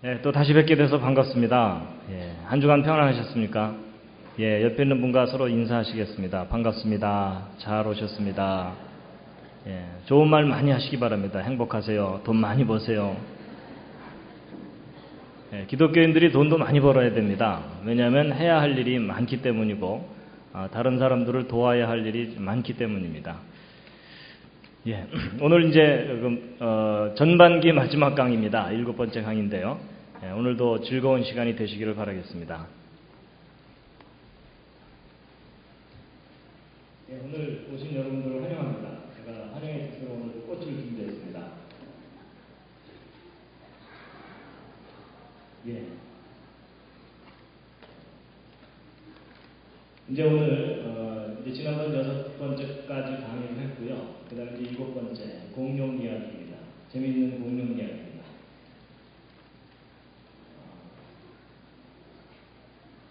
네, 또 다시 뵙게 돼서 반갑습니다. 한 주간 평안하셨습니까? 옆에 있는 분과 서로 인사하시겠습니다. 반갑습니다. 잘 오셨습니다. 좋은 말 많이 하시기 바랍니다. 행복하세요. 돈 많이 버세요. 기독교인들이 돈도 많이 벌어야 됩니다. 왜냐하면 해야 할 일이 많기 때문이고, 다른 사람들을 도와야 할 일이 많기 때문입니다. 오늘 이제 전반기 마지막 강의입니다. 7번째 강의인데요. 오늘도 즐거운 시간이 되시기를 바라겠습니다. 오늘 오신 여러분들을 환영합니다. 제가 환영해 주시러 오늘 꽃을 준비했습니다. 이제 오늘 이제 지난번 6번째까지 강의를 했고요. 그 다음에 이제 7번째 공룡 이야기입니다. 재미있는 공룡 이야기입니다.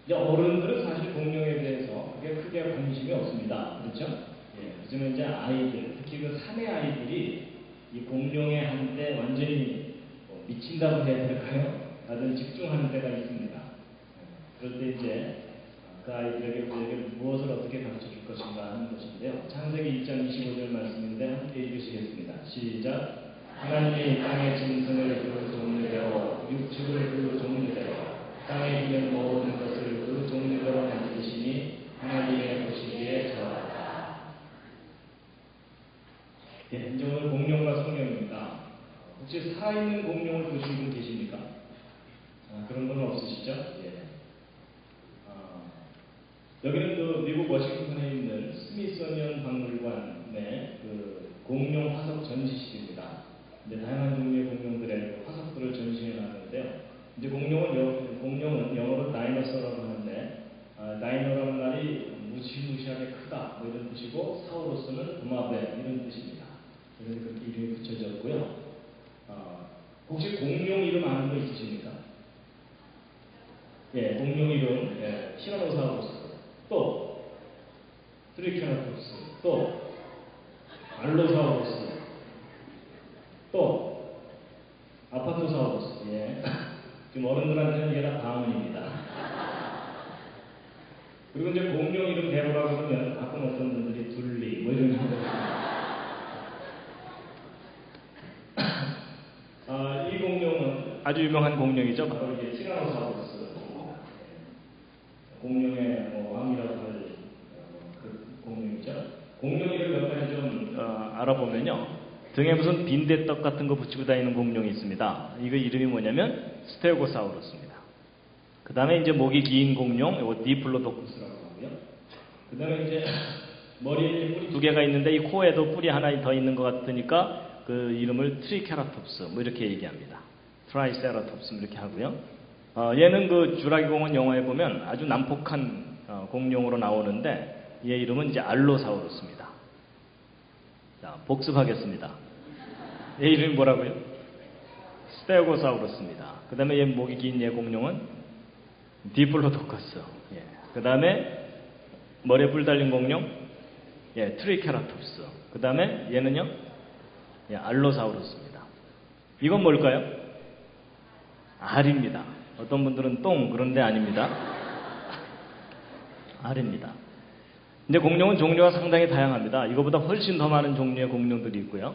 이제 어른들은 사실 공룡에 대해서 크게 관심이 없습니다. 그렇죠? 하지만 이제 아이들, 특히 그 사내 아이들이 이 공룡에 한때 완전히 미친다고 해야 될까요? 다들 집중하는 때가 있습니다. 그럴 때 이제 그 아이들에게 우리에게 무엇을 어떻게 가르쳐 줄 것인가 하는 것인데요. 창세기 1장 25절 말씀인데 함께 읽으시겠습니다. 시작. 하나님이 땅의 짐승을 그 종류대로 육축을 그 종류대로 땅에 있는 모든 것을 그 종류대로 만드시니 하나님의 보시기에 좋았다. 이제 오늘 공룡과 성경입니다. 혹시 살아있는 공룡을 보신 분 계십니까? 그런 분은 없으시죠? 여기는 그 미국 워싱턴에 있는 스미소니언 박물관의 그 공룡 화석 전시실입니다. 이제 다양한 종류의 공룡들의 화석들을 전시해 놨는데요. 이제 공룡은 영어로 다이너소라고 하는데, 다이너라는 말이 무시무시하게 크다 뭐 이런 뜻이고, 사우루스는 도마뱀 이런 뜻입니다. 그래서 그렇게 이름이 붙여졌고요. 혹시 공룡 이름 아는 거 있으십니까? 공룡 이름 티라노사우루스, 또 트리케라톱스, 또 알로사우루스, 또 아파토사우루스. 지금 어른들한테는 이게 다 방언입니다. 그리고 이제 공룡 이름 대보라고 그러면 가끔 어떤 분들이 둘리 뭐 이런 식으로 이 공룡은 아주 유명한 공룡이죠. 바로 이게 티라노사우루스. 공룡의 왕이라고 할 그 공룡이죠. 공룡 이름 몇 가지 좀 알아보면요. 등에 무슨 빈대떡 같은 거 붙이고 다니는 공룡이 있습니다. 이거 이름이 뭐냐면 스테고사우루스입니다. 그 다음에 이제 목이 긴 공룡, 이거 디플로도쿠스라고 하고요. 그 다음에 이제 머리에 뿔이 2개가 있는데 이 코에도 뿔이 하나 더 있는 것 같으니까 그 이름을 트리케라톱스 뭐 이렇게 얘기합니다. 트라이세라톱스 이렇게 하고요. 얘는 그 주라기 공원 영화에 보면 아주 난폭한 공룡으로 나오는데 얘 이름은 이제 알로사우루스입니다. 자, 복습하겠습니다. 얘 이름이 뭐라고요? 스테고사우루스입니다. 그 다음에 얘 목이 긴 얘 공룡은 디플로도커스. 그 다음에 머리에 뿔 달린 공룡, 트리케라톱스. 그 다음에 얘는요, 알로사우루스입니다. 이건 뭘까요? 알입니다. 어떤 분들은 똥 그런데 아닙니다. 알입니다. 근데 공룡은 종류가 상당히 다양합니다. 이거보다 훨씬 더 많은 종류의 공룡들이 있고요.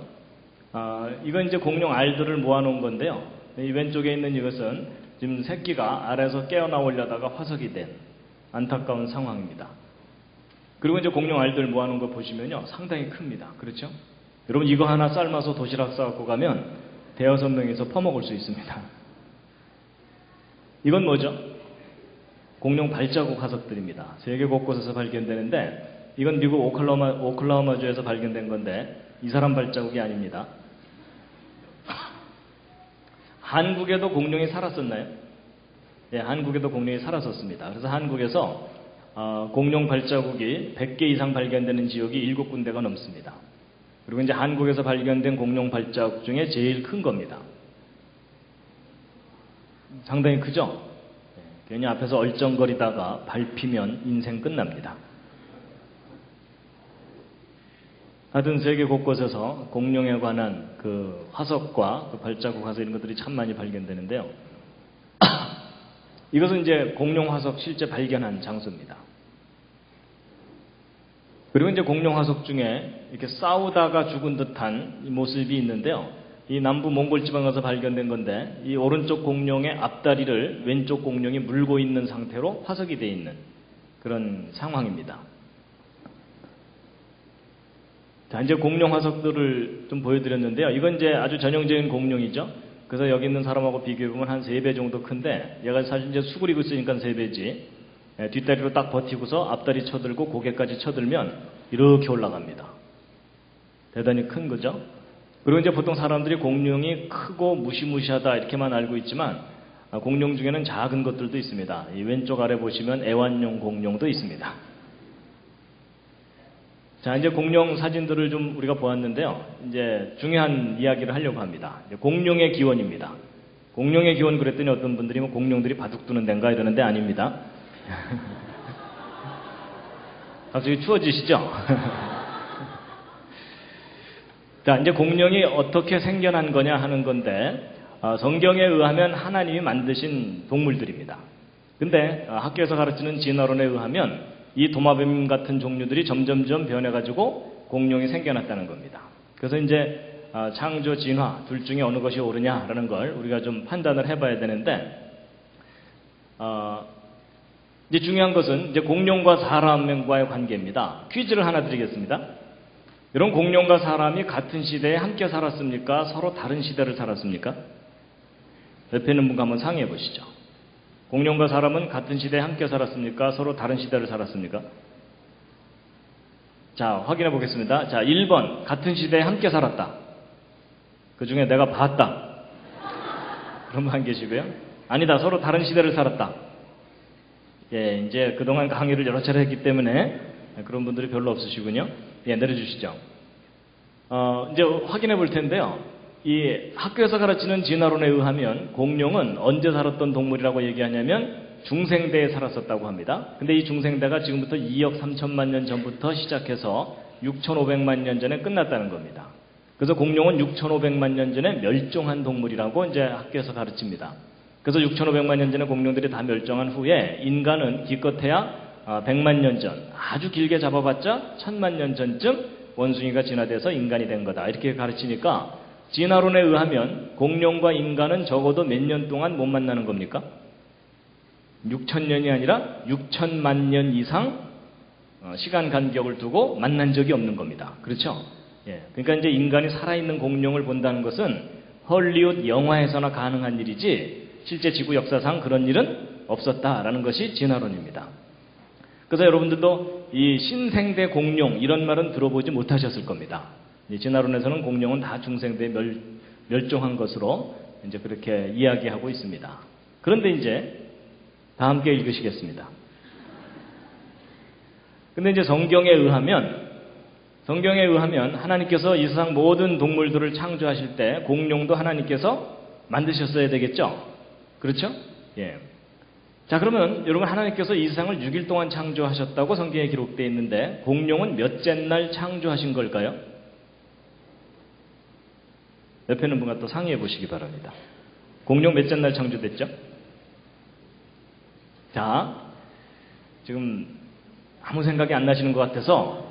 이건 이제 공룡 알들을 모아놓은 건데요. 이 왼쪽에 있는 이것은 지금 새끼가 알에서 깨어나오려다가 화석이 된 안타까운 상황입니다. 그리고 이제 공룡 알들 모아놓은 거 보시면요, 상당히 큽니다. 그렇죠? 여러분 이거 하나 삶아서 도시락 싸갖고 가면 대여섯 명이서 퍼먹을 수 있습니다. 이건 뭐죠? 공룡 발자국 화석들입니다. 세계 곳곳에서 발견되는데 이건 미국 오클라호마주에서 발견된 건데 이 사람 발자국이 아닙니다. 한국에도 공룡이 살았었나요? 한국에도 공룡이 살았었습니다. 그래서 한국에서 공룡 발자국이 100개 이상 발견되는 지역이 7군데가 넘습니다. 그리고 이제 한국에서 발견된 공룡 발자국 중에 제일 큰 겁니다. 상당히 크죠? 괜히 앞에서 얼쩡거리다가 밟히면 인생 끝납니다. 하여튼 세계 곳곳에서 공룡에 관한 그 화석과 그 발자국 화석 이런 것들이 참 많이 발견되는데요. 이것은 이제 공룡 화석 실제 발견한 장소입니다. 그리고 이제 공룡 화석 중에 이렇게 싸우다가 죽은 듯한 이 모습이 있는데요. 이 남부 몽골 지방에서 발견된 건데 이 오른쪽 공룡의 앞다리를 왼쪽 공룡이 물고 있는 상태로 화석이 되어 있는 그런 상황입니다. 자, 이제 공룡 화석들을 좀 보여드렸는데요. 이건 이제 아주 전형적인 공룡이죠. 그래서 여기 있는 사람하고 비교해보면 한 3배 정도 큰데 얘가 사실 이제 수그리고 있으니까 3배지. 뒷다리로 딱 버티고서 앞다리 쳐들고 고개까지 쳐들면 이렇게 올라갑니다. 대단히 큰 거죠. 그리고 이제 보통 사람들이 공룡이 크고 무시무시하다 이렇게만 알고 있지만 공룡 중에는 작은 것들도 있습니다. 이 왼쪽 아래 보시면 애완용 공룡도 있습니다. 자, 이제 공룡 사진들을 좀 우리가 보았는데요. 이제 중요한 이야기를 하려고 합니다. 공룡의 기원입니다. 공룡의 기원 그랬더니 어떤 분들이 뭐 공룡들이 바둑 두는 데인가 이러는데 아닙니다. 갑자기 추워지시죠? 자, 이제 공룡이 어떻게 생겨난 거냐 하는 건데 성경에 의하면 하나님이 만드신 동물들입니다. 근데 학교에서 가르치는 진화론에 의하면 이 도마뱀 같은 종류들이 점점점 변해가지고 공룡이 생겨났다는 겁니다. 그래서 이제 창조, 진화 둘 중에 어느 것이 옳으냐라는 걸 우리가 좀 판단을 해봐야 되는데 이제 중요한 것은 이제 공룡과 사람과의 관계입니다. 퀴즈를 하나 드리겠습니다. 이런 공룡과 사람이 같은 시대에 함께 살았습니까? 서로 다른 시대를 살았습니까? 옆에 있는 분과 한번 상의해 보시죠. 공룡과 사람은 같은 시대에 함께 살았습니까? 서로 다른 시대를 살았습니까? 자, 확인해 보겠습니다. 자, 1번 같은 시대에 함께 살았다. 그 중에 내가 봤다. 그런 분 한 계시고요. 아니다, 서로 다른 시대를 살았다. 예, 이제 그동안 강의를 여러 차례 했기 때문에 그런 분들이 별로 없으시군요. 예, 내려주시죠. 이제 확인해 볼 텐데요. 이 학교에서 가르치는 진화론에 의하면 공룡은 언제 살았던 동물이라고 얘기하냐면 중생대에 살았었다고 합니다. 근데 이 중생대가 지금부터 2억 3천만 년 전부터 시작해서 6,500만 년 전에 끝났다는 겁니다. 그래서 공룡은 6,500만 년 전에 멸종한 동물이라고 이제 학교에서 가르칩니다. 그래서 6,500만 년 전에 공룡들이 다 멸종한 후에 인간은 기껏해야 100만 년 전, 아주 길게 잡아봤자 1000만 년 전쯤 원숭이가 진화돼서 인간이 된 거다. 이렇게 가르치니까 진화론에 의하면 공룡과 인간은 적어도 몇 년 동안 못 만나는 겁니까? 6,000년이 아니라 6,000만 년 이상 시간 간격을 두고 만난 적이 없는 겁니다. 그렇죠? 예. 그러니까 이제 인간이 살아있는 공룡을 본다는 것은 헐리우드 영화에서나 가능한 일이지 실제 지구 역사상 그런 일은 없었다라는 것이 진화론입니다. 그래서 여러분들도 이 신생대 공룡 이런 말은 들어보지 못하셨을 겁니다. 진화론에서는 공룡은 다 중생대에 멸종한 것으로 이제 그렇게 이야기하고 있습니다. 그런데 이제 다 함께 읽으시겠습니다. 근데 이제 성경에 의하면 하나님께서 이 세상 모든 동물들을 창조하실 때 공룡도 하나님께서 만드셨어야 되겠죠? 그렇죠? 예. 자, 그러면 여러분 하나님께서 이 세상을 6일 동안 창조하셨다고 성경에 기록되어 있는데 공룡은 몇째 날 창조하신 걸까요? 옆에 있는 분과 또 상의해 보시기 바랍니다. 공룡 몇째 날 창조됐죠? 자, 지금 아무 생각이 안 나시는 것 같아서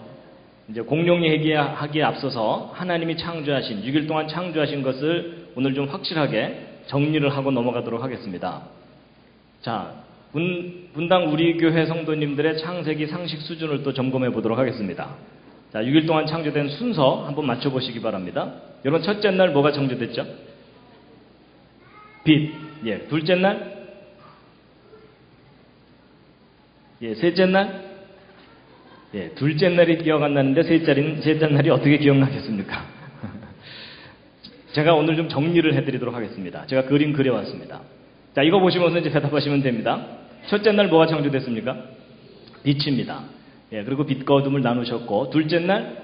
이제 공룡 얘기하기에 앞서서 하나님이 창조하신 6일 동안 창조하신 것을 오늘 좀 확실하게 정리를 하고 넘어가도록 하겠습니다. 자, 분당 우리 교회 성도님들의 창세기 상식 수준을 또 점검해 보도록 하겠습니다. 자, 6일 동안 창조된 순서 한번 맞춰보시기 바랍니다. 여러분 첫째 날 뭐가 창조됐죠? 빛. 예. 둘째 날? 예. 셋째 날? 예. 둘째 날이 기억 안 나는데 셋째 날이 어떻게 기억나겠습니까? 제가 오늘 좀 정리를 해드리도록 하겠습니다. 제가 그림 그려왔습니다. 자, 이거 보시면서 이제 대답하시면 됩니다. 첫째 날 뭐가 창조됐습니까? 빛입니다. 예, 그리고 빛과 어둠을 나누셨고, 둘째 날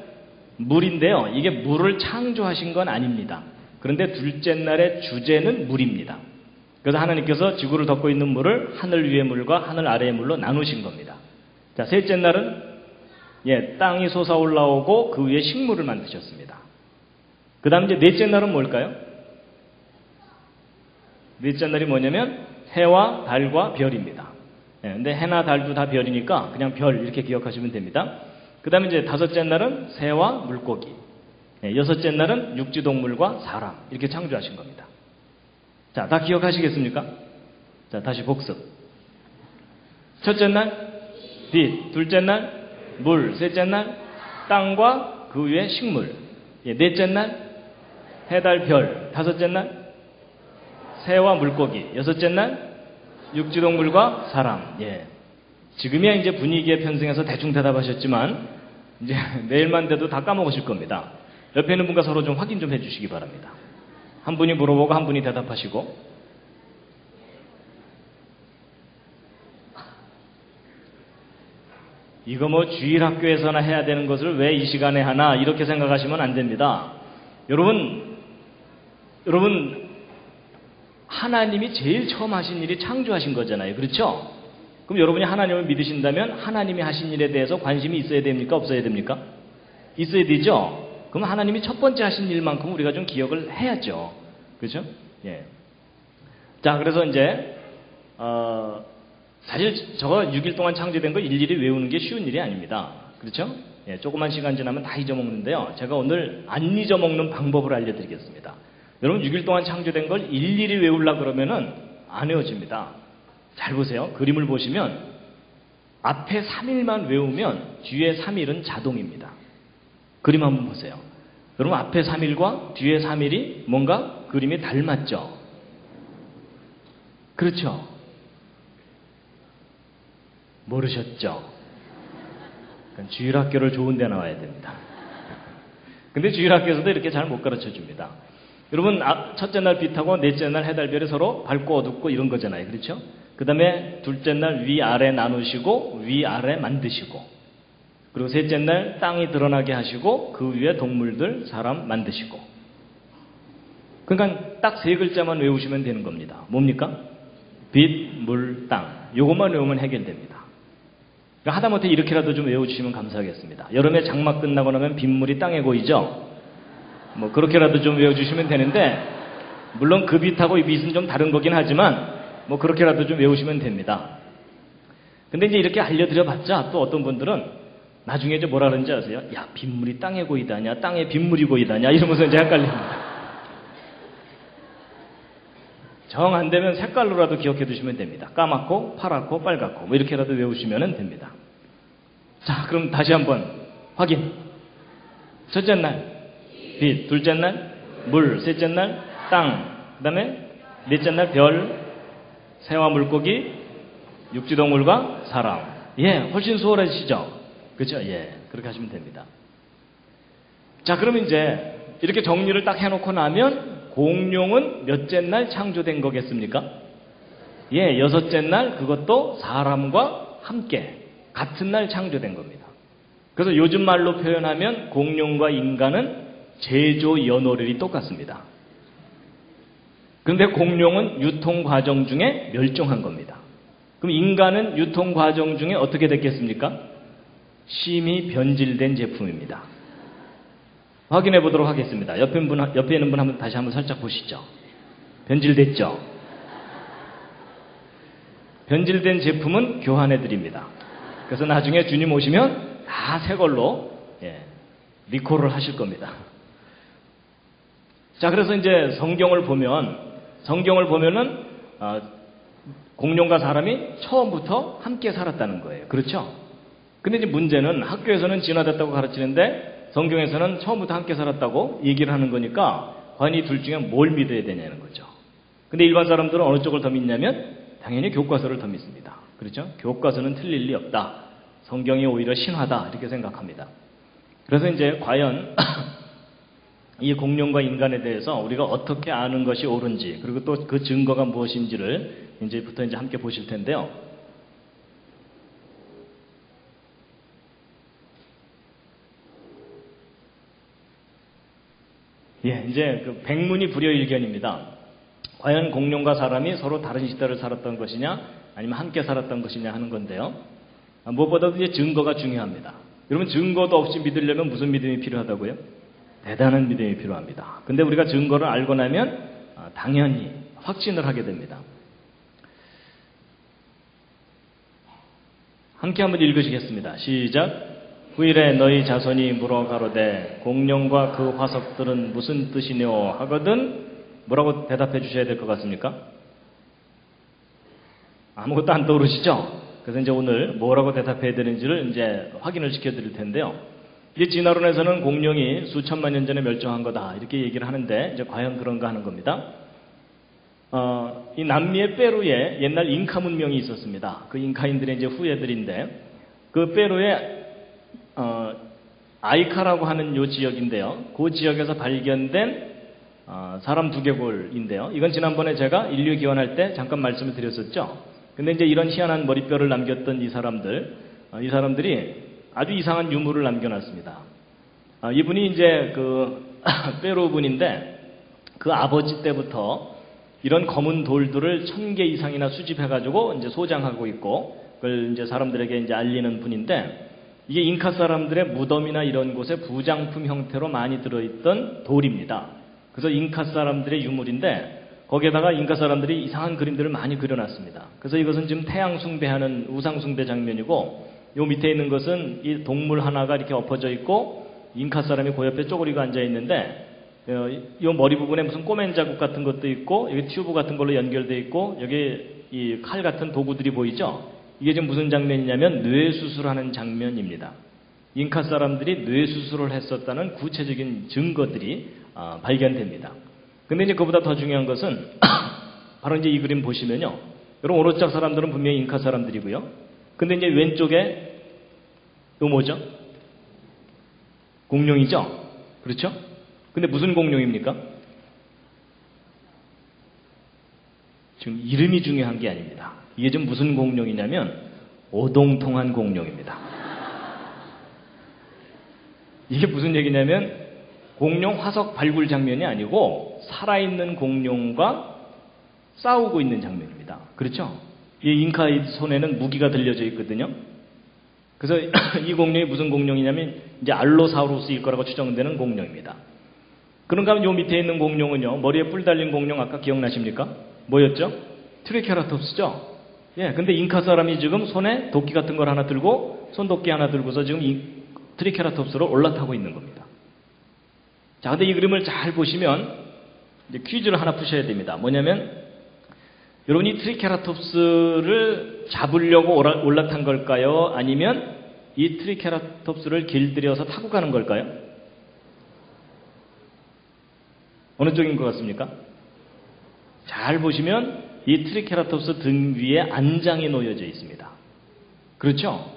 물인데요. 이게 물을 창조하신 건 아닙니다. 그런데 둘째 날의 주제는 물입니다. 그래서 하나님께서 지구를 덮고 있는 물을 하늘 위의 물과 하늘 아래의 물로 나누신 겁니다. 자, 셋째 날은 예, 땅이 솟아 올라오고 그 위에 식물을 만드셨습니다. 그 다음 이제 넷째 날은 뭘까요? 넷째 날이 뭐냐면 해와 달과 별입니다. 예, 근데 해나 달도 다 별이니까 그냥 별 이렇게 기억하시면 됩니다. 그 다음에 이제 다섯째 날은 새와 물고기. 예, 여섯째 날은 육지동물과 사람. 이렇게 창조하신 겁니다. 자, 다 기억하시겠습니까? 자, 다시 복습. 첫째 날, 빛. 둘째 날, 물. 셋째 날, 땅과 그 위에 식물. 예, 넷째 날, 해, 달, 별. 다섯째 날, 새와 물고기. 여섯째 날, 육지동물과 사람. 예. 지금이야 이제 분위기에 편승해서 대충 대답하셨지만, 이제 내일만 돼도 다 까먹으실 겁니다. 옆에 있는 분과 서로 좀 확인 좀 해주시기 바랍니다. 한 분이 물어보고 한 분이 대답하시고. 이거 뭐 주일학교에서나 해야 되는 것을 왜 이 시간에 하나 이렇게 생각하시면 안 됩니다. 여러분 하나님이 제일 처음 하신 일이 창조하신 거잖아요. 그렇죠? 그럼 여러분이 하나님을 믿으신다면 하나님이 하신 일에 대해서 관심이 있어야 됩니까? 없어야 됩니까? 있어야 되죠? 그럼 하나님이 첫 번째 하신 일만큼 우리가 좀 기억을 해야죠. 그렇죠? 예. 자, 그래서 이제 사실 저거 6일 동안 창조된 걸 일일이 외우는 게 쉬운 일이 아닙니다. 그렇죠? 예, 조그만 시간 지나면 다 잊어먹는데요. 제가 오늘 안 잊어먹는 방법을 알려드리겠습니다. 여러분 6일 동안 창조된 걸 일일이 외우려고 그러면은 안 외워집니다. 잘 보세요. 그림을 보시면 앞에 3일만 외우면 뒤에 3일은 자동입니다. 그림 한번 보세요. 여러분 앞에 3일과 뒤에 3일이 뭔가 그림이 닮았죠? 그렇죠? 모르셨죠? 그러니까 주일학교를 좋은 데 나와야 됩니다. 근데 주일학교에서도 이렇게 잘 못 가르쳐 줍니다. 여러분 첫째 날 빛하고 넷째 날 해, 달, 별이 서로 밝고 어둡고 이런 거잖아요. 그렇죠? 그 다음에 둘째 날 위아래 나누시고 위아래 만드시고, 그리고 셋째 날 땅이 드러나게 하시고 그 위에 동물들 사람 만드시고. 그러니까 딱 세 글자만 외우시면 되는 겁니다. 뭡니까? 빛, 물, 땅. 요것만 외우면 해결됩니다. 그러니까 하다못해 이렇게라도 좀 외워주시면 감사하겠습니다. 여름에 장마 끝나고 나면 빗물이 땅에 고이죠? 뭐 그렇게라도 좀 외워주시면 되는데, 물론 그 빛하고 이 빛은 좀 다른 거긴 하지만 뭐 그렇게라도 좀 외우시면 됩니다. 근데 이제 이렇게 알려드려봤자 또 어떤 분들은 나중에 이제 뭐라 그러는지 아세요? 야, 빗물이 땅에 고이다냐, 땅에 빗물이 고이다냐, 이러면서 이제 헷갈립니다. 정 안 되면 색깔로라도 기억해 두시면 됩니다. 까맣고 파랗고 빨갛고 뭐 이렇게라도 외우시면 됩니다. 자, 그럼 다시 한번 확인. 첫째 날 빛, 둘째 날 물, 셋째 날 땅, 그 다음에 넷째 날 별, 새와 물고기, 육지동물과 사람. 예, 훨씬 수월해지시죠? 그렇죠? 예, 그렇게 하시면 됩니다. 자, 그러면 이제 이렇게 정리를 딱 해놓고 나면 공룡은 몇째 날 창조된 거겠습니까? 예, 여섯째 날, 그것도 사람과 함께 같은 날 창조된 겁니다. 그래서 요즘 말로 표현하면 공룡과 인간은 제조 연월일이 똑같습니다. 그런데 공룡은 유통 과정 중에 멸종한 겁니다. 그럼 인간은 유통 과정 중에 어떻게 됐겠습니까? 심히 변질된 제품입니다. 확인해 보도록 하겠습니다. 옆에 있는 분 한번 다시 한번 살짝 보시죠. 변질됐죠? 변질된 제품은 교환해 드립니다. 그래서 나중에 주님 오시면 다 새 걸로 리콜을 하실 겁니다. 자, 그래서 이제 성경을 보면은 공룡과 사람이 처음부터 함께 살았다는 거예요. 그렇죠? 근데 이제 문제는 학교에서는 진화됐다고 가르치는데 성경에서는 처음부터 함께 살았다고 얘기를 하는 거니까 과연 이 둘 중에 뭘 믿어야 되냐는 거죠. 근데 일반 사람들은 어느 쪽을 더 믿냐면 당연히 교과서를 더 믿습니다. 그렇죠? 교과서는 틀릴 리 없다. 성경이 오히려 신화다. 이렇게 생각합니다. 그래서 이제 과연 이 공룡과 인간에 대해서 우리가 어떻게 아는 것이 옳은지, 그리고 또 그 증거가 무엇인지를 이제부터 함께 보실 텐데요. 예, 이제 그 백문이 불여일견입니다. 과연 공룡과 사람이 서로 다른 시대를 살았던 것이냐, 아니면 함께 살았던 것이냐 하는 건데요. 무엇보다도 이제 증거가 중요합니다. 여러분, 증거도 없이 믿으려면 무슨 믿음이 필요하다고요? 대단한 믿음이 필요합니다. 근데 우리가 증거를 알고 나면 당연히 확신을 하게 됩니다. 함께 한번 읽으시겠습니다. 시작. 후일에 너희 자손이 물어 가로되 공룡과 그 화석들은 무슨 뜻이뇨 하거든 뭐라고 대답해 주셔야 될 것 같습니까? 아무것도 안 떠오르시죠? 그래서 이제 오늘 뭐라고 대답해야 되는지를 이제 확인을 시켜드릴 텐데요. 이제 진화론에서는 공룡이 수천만 년 전에 멸종한 거다 이렇게 얘기를 하는데 이제 과연 그런가 하는 겁니다. 이 남미의 페루에 옛날 잉카 문명이 있었습니다. 그 잉카인들의 이제 후예들인데 그 페루에 아이카라고 하는 요 지역인데요. 그 지역에서 발견된 사람 두개골인데요. 이건 지난번에 제가 인류 기원할 때 잠깐 말씀을 드렸었죠. 근데 이제 이런 희한한 머리뼈를 남겼던 이 사람들이 아주 이상한 유물을 남겨놨습니다. 이분이 이제 그 페루 분인데 그 아버지 때부터 이런 검은 돌들을 1000개 이상이나 수집해가지고 이제 소장하고 있고 그걸 이제 사람들에게 이제 알리는 분인데 이게 잉카 사람들의 무덤이나 이런 곳에 부장품 형태로 많이 들어있던 돌입니다. 그래서 잉카 사람들의 유물인데 거기에다가 잉카 사람들이 이상한 그림들을 많이 그려놨습니다. 그래서 이것은 지금 태양 숭배하는 우상 숭배 장면이고 요 밑에 있는 것은 이 동물 하나가 이렇게 엎어져 있고 잉카 사람이 그 옆에 쪼그리고 앉아 있는데 요 머리 부분에 무슨 꼬맨 자국 같은 것도 있고 여기 튜브 같은 걸로 연결되어 있고 여기 이 칼 같은 도구들이 보이죠? 이게 지금 무슨 장면이냐면 뇌수술하는 장면입니다. 잉카 사람들이 뇌수술을 했었다는 구체적인 증거들이 발견됩니다. 근데 이제 그보다 더 중요한 것은 바로 이제 이 그림 보시면요. 여러분 오른쪽 사람들은 분명히 잉카 사람들이고요. 근데 이제 왼쪽에 요 뭐죠? 공룡이죠? 그렇죠? 근데 무슨 공룡입니까? 지금 이름이 중요한 게 아닙니다. 이게 지금 무슨 공룡이냐면 오동통한 공룡입니다. 이게 무슨 얘기냐면 공룡 화석 발굴 장면이 아니고 살아있는 공룡과 싸우고 있는 장면입니다. 그렇죠? 이 잉카의 손에는 무기가 들려져 있거든요. 그래서 이 공룡이 무슨 공룡이냐면 이제 알로사우루스일 거라고 추정되는 공룡입니다. 그런가 하면 요 밑에 있는 공룡은요. 머리에 뿔 달린 공룡 아까 기억나십니까? 뭐였죠? 트리케라톱스죠? 예, 근데 잉카 사람이 지금 손에 도끼 같은 걸 하나 들고 손도끼 하나 들고서 지금 이 트리케라톱스로 올라타고 있는 겁니다. 자, 근데 이 그림을 잘 보시면 이제 퀴즈를 하나 푸셔야 됩니다. 뭐냐면 여러분이 트리케라톱스를 잡으려고 올라탄 걸까요? 아니면 이 트리케라톱스를 길들여서 타고 가는 걸까요? 어느 쪽인 것 같습니까? 잘 보시면 이 트리케라톱스 등 위에 안장이 놓여져 있습니다. 그렇죠?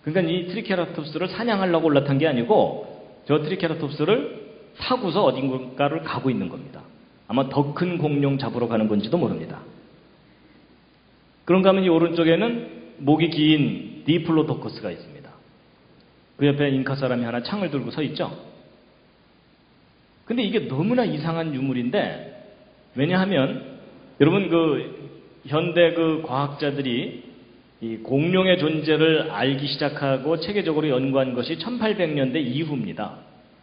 그러니까 이 트리케라톱스를 사냥하려고 올라탄 게 아니고 저 트리케라톱스를 타고서 어딘가를 가고 있는 겁니다. 아마 더 큰 공룡 잡으러 가는 건지도 모릅니다. 그런가 하면 이 오른쪽에는 목이 긴 디플로도커스가 있습니다. 그 옆에 잉카 사람이 하나 창을 들고 서 있죠. 근데 이게 너무나 이상한 유물인데 왜냐하면 여러분 그 현대 그 과학자들이 이 공룡의 존재를 알기 시작하고 체계적으로 연구한 것이 1800년대 이후입니다.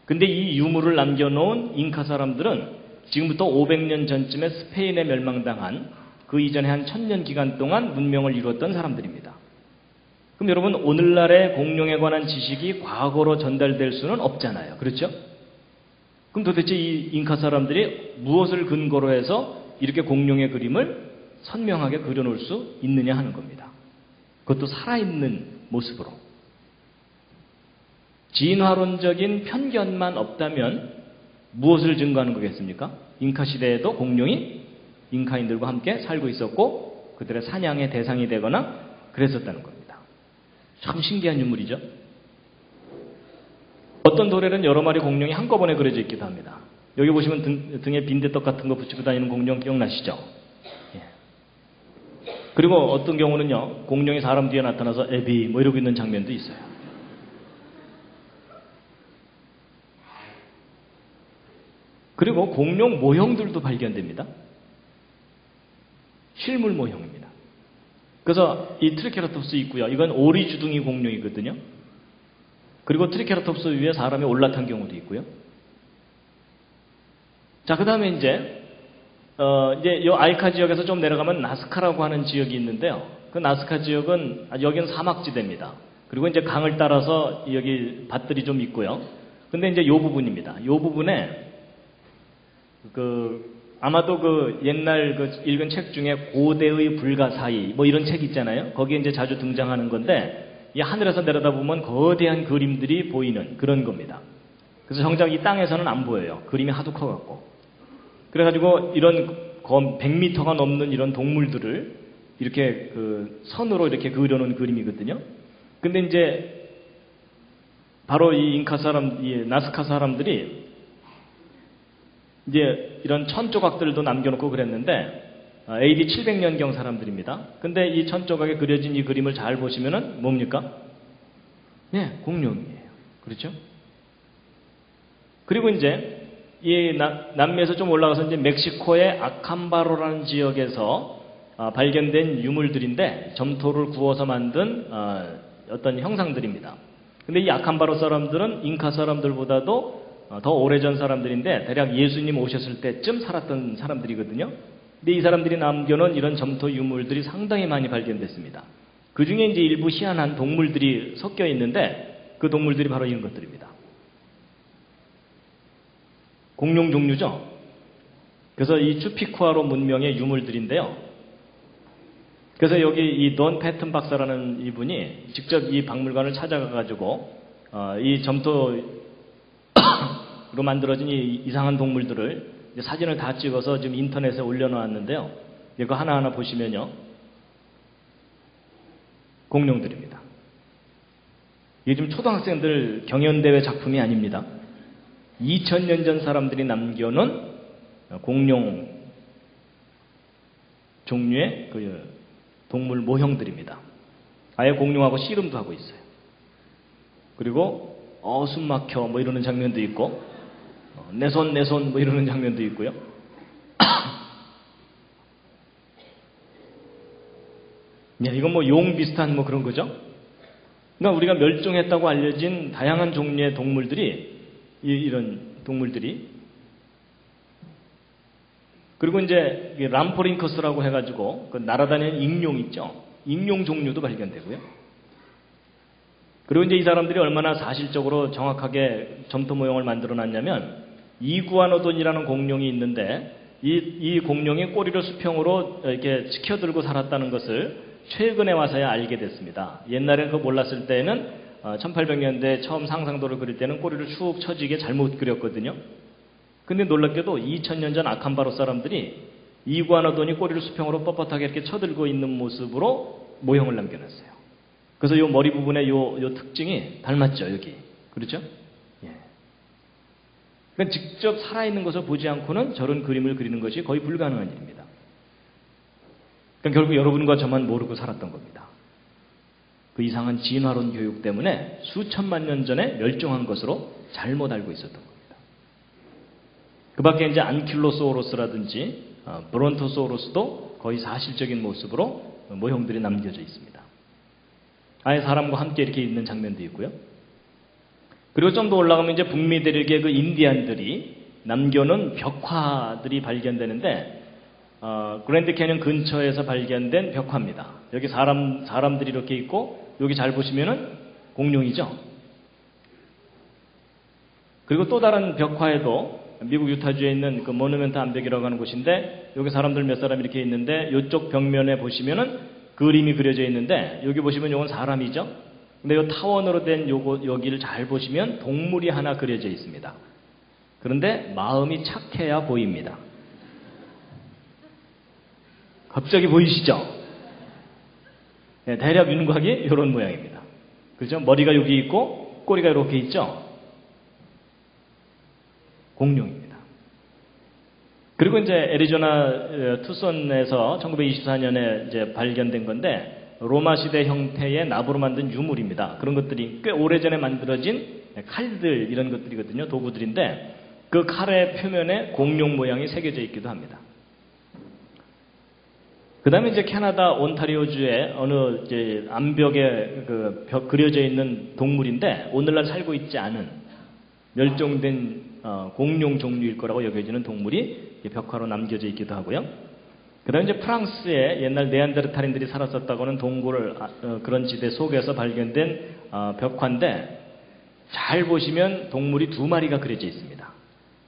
근데 이 유물을 남겨놓은 잉카 사람들은 지금부터 500년 전쯤에 스페인에 멸망당한 그 이전에 한 1000년 기간 동안 문명을 이루었던 사람들입니다. 그럼 여러분 오늘날의 공룡에 관한 지식이 과거로 전달될 수는 없잖아요. 그렇죠? 그럼 도대체 이 잉카 사람들이 무엇을 근거로 해서 이렇게 공룡의 그림을 선명하게 그려놓을 수 있느냐 하는 겁니다. 그것도 살아있는 모습으로. 진화론적인 편견만 없다면 무엇을 증거하는 거겠습니까? 잉카 시대에도 공룡이 잉카인들과 함께 살고 있었고 그들의 사냥의 대상이 되거나 그랬었다는 겁니다. 참 신기한 유물이죠. 어떤 돌에는 여러 마리 공룡이 한꺼번에 그려져 있기도 합니다. 여기 보시면 등에 빈대떡 같은 거 붙이고 다니는 공룡 기억나시죠? 예. 그리고 어떤 경우는요, 공룡이 사람 뒤에 나타나서 애비 뭐 이러고 있는 장면도 있어요. 그리고 공룡 모형들도 발견됩니다. 실물 모형입니다. 그래서 이 트리케라톱스 있고요. 이건 오리주둥이 공룡이거든요. 그리고 트리케라톱스 위에 사람이 올라탄 경우도 있고요. 자, 그 다음에 이제 이제 요 아이카 지역에서 좀 내려가면 나스카라고 하는 지역이 있는데요. 그 나스카 지역은 여기는 사막지대입니다. 그리고 이제 강을 따라서 여기 밭들이 좀 있고요. 근데 이제 요 부분입니다. 요 부분에 아마도 옛날 읽은 책 중에 고대의 불가사의 뭐 이런 책 있잖아요. 거기에 이제 자주 등장하는 건데 이 하늘에서 내려다보면 거대한 그림들이 보이는 그런 겁니다. 그래서 정작 이 땅에서는 안 보여요. 그림이 하도 커갖고. 그래가지고 이런 100m가 넘는 이런 동물들을 이렇게 선으로 이렇게 그려놓은 그림이거든요. 근데 이제 바로 이 나스카 사람들이 이제 이런 천 조각들도 남겨놓고 그랬는데 AD 700년경 사람들입니다. 근데 이 천 조각에 그려진 이 그림을 잘 보시면은 뭡니까? 네, 공룡이에요. 그렇죠? 그리고 이제 이 남미에서 좀 올라가서 이제 멕시코의 아캄바로라는 지역에서 발견된 유물들인데 점토를 구워서 만든 어떤 형상들입니다. 근데 이 아캄바로 사람들은 잉카 사람들보다도 더 오래전 사람들인데 대략 예수님 오셨을 때쯤 살았던 사람들이거든요. 근데 이 사람들이 남겨놓은 이런 점토 유물들이 상당히 많이 발견됐습니다. 그 중에 이제 일부 희한한 동물들이 섞여 있는데 그 동물들이 바로 이런 것들입니다. 공룡 종류죠. 그래서 이 추피쿠아로 문명의 유물들인데요. 그래서 여기 이 돈 패튼 박사라는 이분이 직접 이 박물관을 찾아가가지고 이 점토로 만들어진 이 이상한 동물들을 이제 사진을 다 찍어서 지금 인터넷에 올려놓았는데요. 이거 하나하나 보시면요. 공룡들입니다. 이게 지금 초등학생들 경연대회 작품이 아닙니다. 2000년 전 사람들이 남겨놓은 공룡 종류의 동물 모형들입니다. 아예 공룡하고 씨름도 하고 있어요. 그리고 숨 막혀 뭐 이러는 장면도 있고 내 손 뭐 이러는 장면도 있고요. 네, 이건 뭐 용 비슷한 뭐 그런 거죠. 그러니까 우리가 멸종했다고 알려진 다양한 종류의 동물들이 이런 동물들이 그리고 이제 람포링커스라고 해가지고 날아다니는 익룡 있죠. 익룡 종류도 발견되고요. 그리고 이제 이 사람들이 얼마나 사실적으로 정확하게 점토 모형을 만들어놨냐면 이구아노돈이라는 공룡이 있는데 이 공룡이 꼬리를 수평으로 이렇게 치켜들고 살았다는 것을 최근에 와서야 알게 됐습니다. 옛날에 그거 몰랐을 때는 1800년대 처음 상상도를 그릴 때는 꼬리를 축 처지게 잘못 그렸거든요. 근데 놀랍게도 2000년 전 아캄바로 사람들이 이구아노돈이 꼬리를 수평으로 뻣뻣하게 이렇게 쳐들고 있는 모습으로 모형을 남겨놨어요. 그래서 요 머리 부분에 요 특징이 닮았죠, 여기. 그렇죠? 예. 그러니까 직접 살아있는 것을 보지 않고는 저런 그림을 그리는 것이 거의 불가능한 일입니다. 그러니까 결국 여러분과 저만 모르고 살았던 겁니다. 그 이상한 진화론 교육 때문에 수천만 년 전에 멸종한 것으로 잘못 알고 있었던 겁니다. 그 밖에 이제 안킬로소우로스라든지 브론토소우로스도 거의 사실적인 모습으로 모형들이 남겨져 있습니다. 아예 사람과 함께 이렇게 있는 장면도 있고요. 그리고 좀 더 올라가면 이제 북미 대륙의 그 인디안들이 남겨놓은 벽화들이 발견되는데 그랜드 캐년 근처에서 발견된 벽화입니다. 여기 사람들이 이렇게 있고 여기 잘 보시면은 공룡이죠. 그리고 또 다른 벽화에도 미국 유타주에 있는 그 모누멘트 암벽이라고 하는 곳인데 여기 사람들 몇 사람 이렇게 있는데 이쪽 벽면에 보시면은 그림이 그려져 있는데 여기 보시면 이건 사람이죠. 근데 이 타원으로 된 여기를 잘 보시면 동물이 하나 그려져 있습니다. 그런데 마음이 착해야 보입니다. 갑자기 보이시죠? 네, 대략 윤곽이 이런 모양입니다. 그죠? 머리가 여기 있고 꼬리가 이렇게 있죠? 공룡입니다. 그리고 이제 애리조나 투손에서 1924년에 이제 발견된 건데 로마 시대 형태의 나무로 만든 유물입니다. 그런 것들이 꽤 오래전에 만들어진 칼들 이런 것들이거든요. 도구들인데 그 칼의 표면에 공룡 모양이 새겨져 있기도 합니다. 그 다음에 이제 캐나다 온타리오주의 어느 이제 암벽에 그려져 있는 동물인데 오늘날 살고 있지 않은 멸종된 공룡 종류일 거라고 여겨지는 동물이 벽화로 남겨져 있기도 하고요. 그다음에 이제 프랑스에 옛날 네안데르탈인들이 살았었다고 하는 동굴을 그런 지대 속에서 발견된 벽화인데 잘 보시면 동물이 2마리가 그려져 있습니다.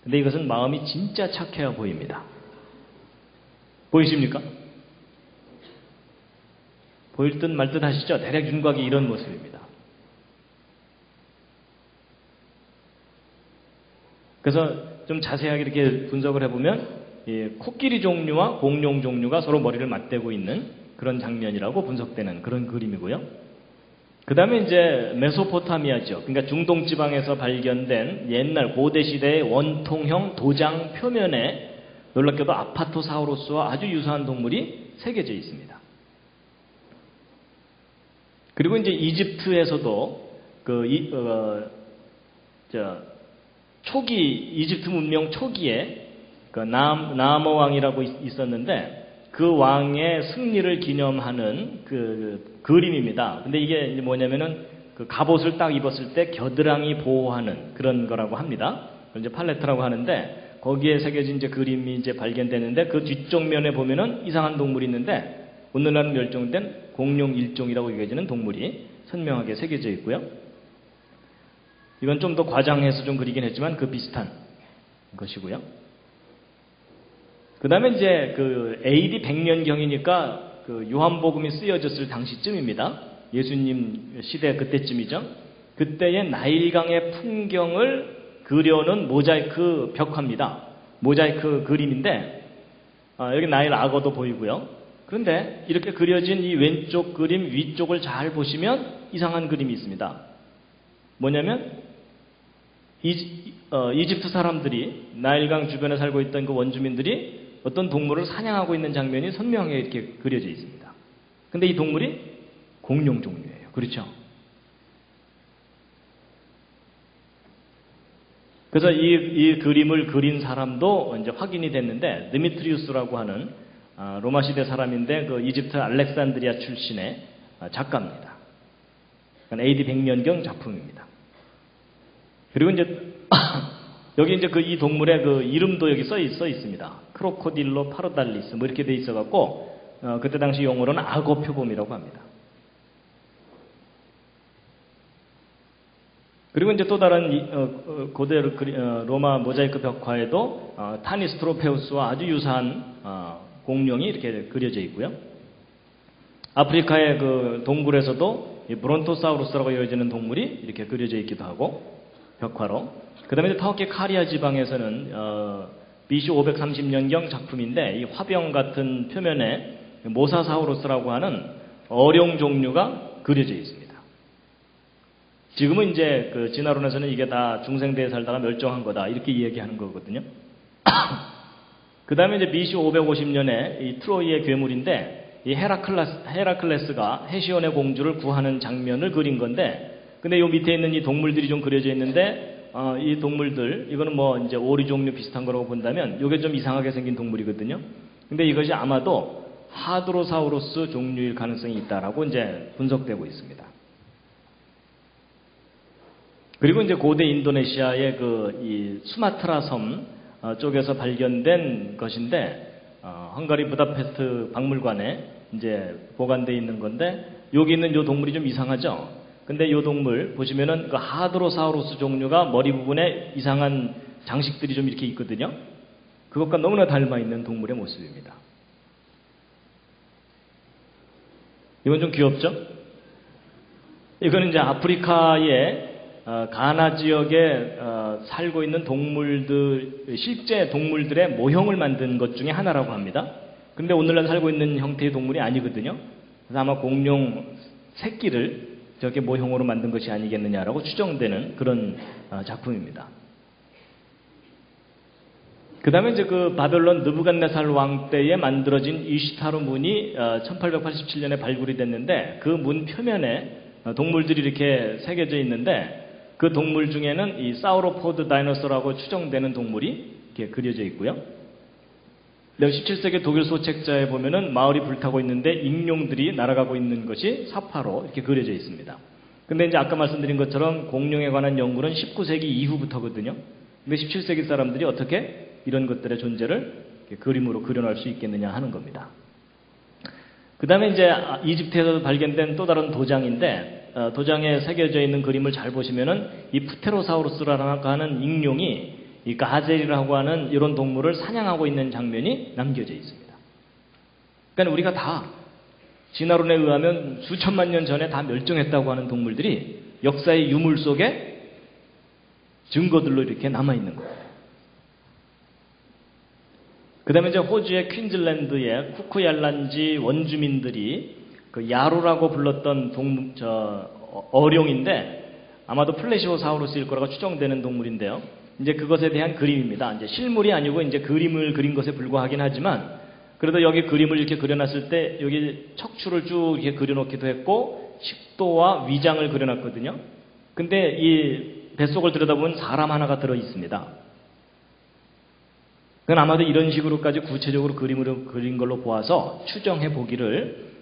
근데 이것은 마음이 진짜 착해 보입니다. 보이십니까? 보일 듯 말 듯 하시죠? 대략 윤곽이 이런 모습입니다. 그래서 좀 자세하게 이렇게 분석을 해보면 코끼리 종류와 공룡 종류가 서로 머리를 맞대고 있는 그런 장면이라고 분석되는 그런 그림이고요. 그 다음에 이제 메소포타미아죠. 그러니까 중동 지방에서 발견된 옛날 고대 시대의 원통형 도장 표면에 놀랍게도 아파토사우루스와 아주 유사한 동물이 새겨져 있습니다. 그리고 이제 이집트에서도 이집트 문명 초기에 나아머 왕이라고 있었는데 그 왕의 승리를 기념하는 그 그림입니다. 근데 이게 이제 뭐냐면은 그 갑옷을 딱 입었을 때 겨드랑이 보호하는 그런 거라고 합니다. 이제 팔레트라고 하는데 거기에 새겨진 이제 그림이 이제 발견되는데 그 뒤쪽 면에 보면은 이상한 동물이 있는데 오늘날은 멸종된 공룡 일종이라고 여겨지는 동물이 선명하게 새겨져 있고요. 이건 좀 더 과장해서 좀 그리긴 했지만 그 비슷한 것이고요. 그 다음에 이제 그 AD 100년경이니까 그 요한복음이 쓰여졌을 당시쯤입니다. 예수님 시대 그때쯤이죠. 그때의 나일강의 풍경을 그려놓은 모자이크 벽화입니다. 모자이크 그림인데 여기 나일 악어도 보이고요. 그런데 이렇게 그려진 이 왼쪽 그림 위쪽을 잘 보시면 이상한 그림이 있습니다. 뭐냐면 이집트 사람들이 나일강 주변에 살고 있던 그 원주민들이 어떤 동물을 사냥하고 있는 장면이 선명하게 이렇게 그려져 있습니다. 근데 이 동물이 공룡 종류예요. 그렇죠? 그래서 이 그림을 그린 사람도 이제 확인이 됐는데 드미트리우스라고 하는 로마 시대 사람인데 그 이집트 알렉산드리아 출신의 작가입니다. AD 100년경 작품입니다. 그리고 이제 여기 이제 이 동물의 그 이름도 여기 써 있습니다. 크로코딜로 파르달리스 뭐 이렇게 돼 있어 갖고 그때 당시 용어로는 악어 표범이라고 합니다. 그리고 이제 또 다른 고대 로마 모자이크 벽화에도 타니스트로페우스와 아주 유사한 공룡이 이렇게 그려져 있고요. 아프리카의 그 동굴에서도 브론토사우루스라고 여겨지는 동물이 이렇게 그려져 있기도 하고 벽화로. 그 다음에 터키 카리아 지방에서는 BC 530년경 작품인데 이 화병 같은 표면에 모사사우루스라고 하는 어룡 종류가 그려져 있습니다. 지금은 이제 그 진화론에서는 이게 다 중생대에 살다가 멸종한 거다 이렇게 이야기하는 거거든요. 그 다음에 이제 BC 550년에 이 트로이의 괴물인데 이 헤라클레스가 헤시온의 공주를 구하는 장면을 그린 건데 근데 요 밑에 있는 이 동물들이 좀 그려져 있는데 이 동물들 이거는 뭐 이제 오리 종류 비슷한 거라고 본다면 이게 좀 이상하게 생긴 동물이거든요. 근데 이것이 아마도 하드로사우루스 종류일 가능성이 있다라고 이제 분석되고 있습니다. 그리고 이제 고대 인도네시아의 이 수마트라 섬 쪽에서 발견된 것인데 헝가리 부다페스트 박물관에 이제 보관되어 있는 건데 여기 있는 이 동물이 좀 이상하죠. 근데 이 동물 보시면은 그 하드로사우루스 종류가 머리 부분에 이상한 장식들이 좀 이렇게 있거든요. 그것과 너무나 닮아 있는 동물의 모습입니다. 이건 좀 귀엽죠? 이거는 이제 아프리카의 가나 지역에 살고 있는 동물들, 실제 동물들의 모형을 만든 것 중에 하나라고 합니다. 근데 오늘날 살고 있는 형태의 동물이 아니거든요. 그래서 아마 공룡 새끼를 저렇게 모형으로 만든 것이 아니겠느냐라고 추정되는 그런 작품입니다. 그 다음에 이제 그 바벨론 느부갓네살 왕 때에 만들어진 이시타르 문이 1887년에 발굴이 됐는데 그 문 표면에 동물들이 이렇게 새겨져 있는데 그 동물 중에는 이 사우로포드 다이너소라고 추정되는 동물이 이렇게 그려져 있고요. 17세기 독일 소책자에 보면은 마을이 불타고 있는데 익룡들이 날아가고 있는 것이 사파로 이렇게 그려져 있습니다. 근데 이제 아까 말씀드린 것처럼 공룡에 관한 연구는 19세기 이후부터거든요. 근데 17세기 사람들이 어떻게 이런 것들의 존재를 그림으로 그려낼 수 있겠느냐 하는 겁니다. 그 다음에 이제 이집트에서 발견된 또 다른 도장인데, 도장에 새겨져 있는 그림을 잘 보시면은 이 프테로사우루스라고 하는 익룡이 이 가젤이라고 하는 이런 동물을 사냥하고 있는 장면이 남겨져 있습니다. 그러니까 우리가 다 진화론에 의하면 수천만 년 전에 다 멸종했다고 하는 동물들이 역사의 유물 속에 증거들로 이렇게 남아있는 거예요. 그 다음에 이제 호주의 퀸즐랜드의 쿠쿠얄란지 원주민들이 그 야루라고 불렀던 어룡인데 아마도 플래시오사우루스일 거라고 추정되는 동물인데요. 이제 그것에 대한 그림입니다. 이제 실물이 아니고 이제 그림을 그린 것에 불과하긴 하지만 그래도 여기 그림을 이렇게 그려놨을 때 여기 척추를 쭉 이렇게 그려놓기도 했고 식도와 위장을 그려놨거든요. 근데 이 뱃속을 들여다보면 사람 하나가 들어 있습니다. 그건 아마도 이런 식으로까지 구체적으로 그림으로 그린 걸로 보아서 추정해 보기를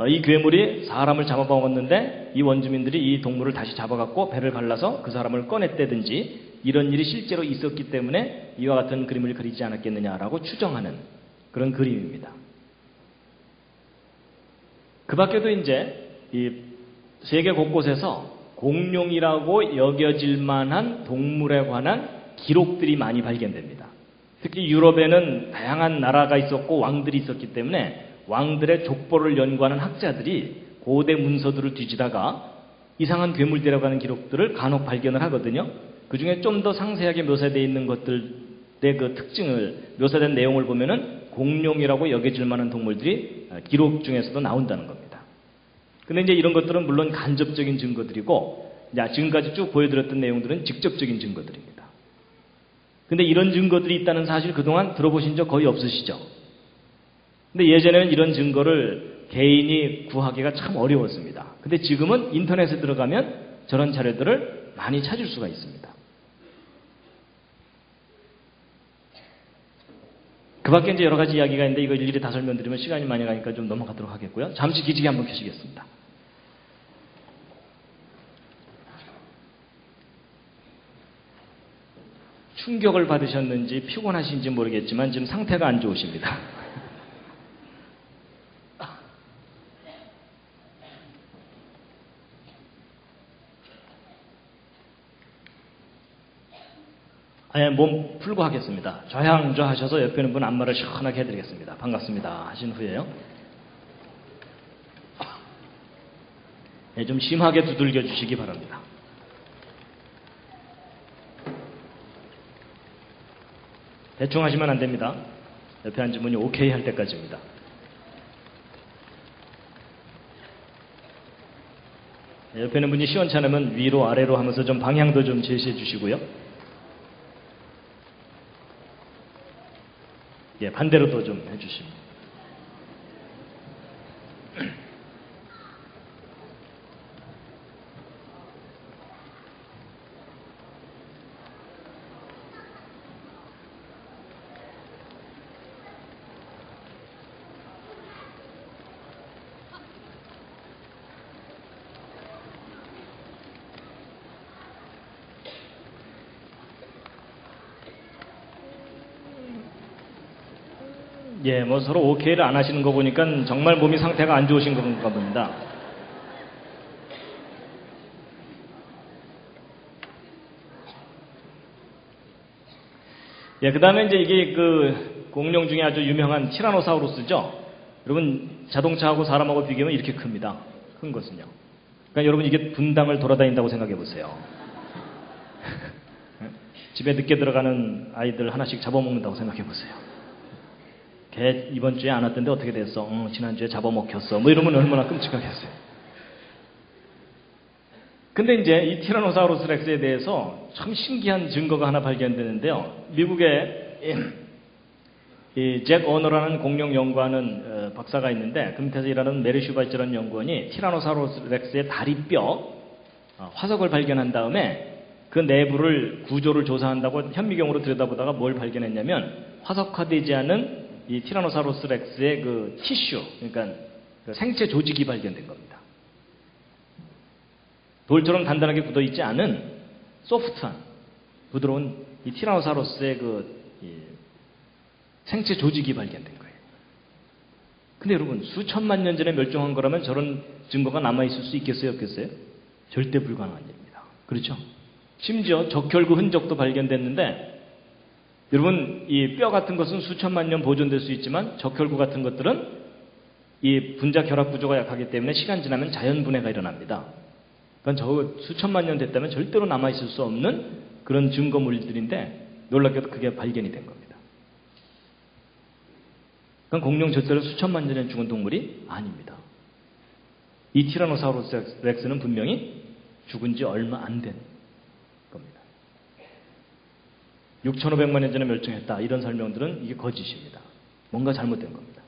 이 괴물이 사람을 잡아먹었는데 이 원주민들이 이 동물을 다시 잡아갖고 배를 갈라서 그 사람을 꺼냈다든지 이런 일이 실제로 있었기 때문에 이와 같은 그림을 그리지 않았겠느냐라고 추정하는 그런 그림입니다. 그 밖에도 이제 이 세계 곳곳에서 공룡이라고 여겨질 만한 동물에 관한 기록들이 많이 발견됩니다. 특히 유럽에는 다양한 나라가 있었고 왕들이 있었기 때문에 왕들의 족보를 연구하는 학자들이 고대 문서들을 뒤지다가 이상한 괴물들이라고 하는 기록들을 간혹 발견을 하거든요. 그 중에 좀 더 상세하게 묘사되어 있는 것들의 그 특징을, 묘사된 내용을 보면은 공룡이라고 여겨질 만한 동물들이 기록 중에서도 나온다는 겁니다. 근데 이제 이런 것들은 물론 간접적인 증거들이고, 지금까지 쭉 보여드렸던 내용들은 직접적인 증거들입니다. 근데 이런 증거들이 있다는 사실 그동안 들어보신 적 거의 없으시죠? 근데 예전에는 이런 증거를 개인이 구하기가 참 어려웠습니다. 근데 지금은 인터넷에 들어가면 저런 자료들을 많이 찾을 수가 있습니다. 그 밖에 이제 여러 가지 이야기가 있는데 이거 일일이 다 설명드리면 시간이 많이 가니까 좀 넘어가도록 하겠고요. 잠시 기지개 한번 켜시겠습니다. 충격을 받으셨는지 피곤하신지 모르겠지만 지금 상태가 안 좋으십니다. 몸 풀고 하겠습니다. 좌향좌 하셔서 옆에 있는 분 안마를 시원하게 해드리겠습니다. 반갑습니다 하신 후에요. 좀 심하게 두들겨 주시기 바랍니다. 대충 하시면 안 됩니다. 옆에 앉은 분이 오케이 할 때까지입니다. 옆에 있는 분이 시원찮으면 위로 아래로 하면서 좀 방향도 좀 제시해 주시고요. 반대로도 좀 해주시고. 뭐 서로 오케이를 안 하시는 거 보니까 정말 몸이 상태가 안 좋으신 건가 봅니다. 그 다음에 이제 이게 그 공룡 중에 아주 유명한 티라노사우루스죠. 여러분 자동차하고 사람하고 비교하면 이렇게 큽니다. 큰 것은요. 그러니까 여러분 이게 분당을 돌아다닌다고 생각해 보세요. 집에 늦게 들어가는 아이들 하나씩 잡아먹는다고 생각해 보세요. 걔 이번 주에 안 왔던데 어떻게 됐어? 지난주에 잡아먹혔어. 뭐 이러면 얼마나 끔찍하겠어요. 근데 이제 이 티라노사우루스 렉스에 대해서 참 신기한 증거가 하나 발견되는데요. 미국의 이 잭 어너라는 공룡 연구하는 박사가 있는데 그 밑에서 일하는 메리 슈바이처라는 연구원이 티라노사우루스 렉스의 다리뼈 화석을 발견한 다음에 그 내부를 구조를 조사한다고 현미경으로 들여다보다가 뭘 발견했냐면 화석화되지 않은 이 티라노사우루스 렉스의 그 티슈, 그러니까 그 생체 조직이 발견된 겁니다. 돌처럼 단단하게 굳어있지 않은 소프트한, 부드러운 이 티라노사우루스의 그 생체 조직이 발견된 거예요. 근데 여러분, 수천만 년 전에 멸종한 거라면 저런 증거가 남아있을 수 있겠어요, 없겠어요? 절대 불가능한 일입니다. 그렇죠? 심지어 적혈구 흔적도 발견됐는데, 여러분, 이 뼈 같은 것은 수천만 년 보존될 수 있지만 적혈구 같은 것들은 이 분자 결합 구조가 약하기 때문에 시간 지나면 자연분해가 일어납니다. 그러니까 저 수천만 년 됐다면 절대로 남아있을 수 없는 그런 증거물들인데 놀랍게도 그게 발견이 된 겁니다. 그러니까 공룡 절대로 수천만 년 전에 죽은 동물이 아닙니다. 이 티라노사우루스 렉스는 분명히 죽은 지 얼마 안 된 겁니다. 6,500만 년 전에 멸종했다. 이런 설명들은 이게 거짓입니다. 뭔가 잘못된 겁니다.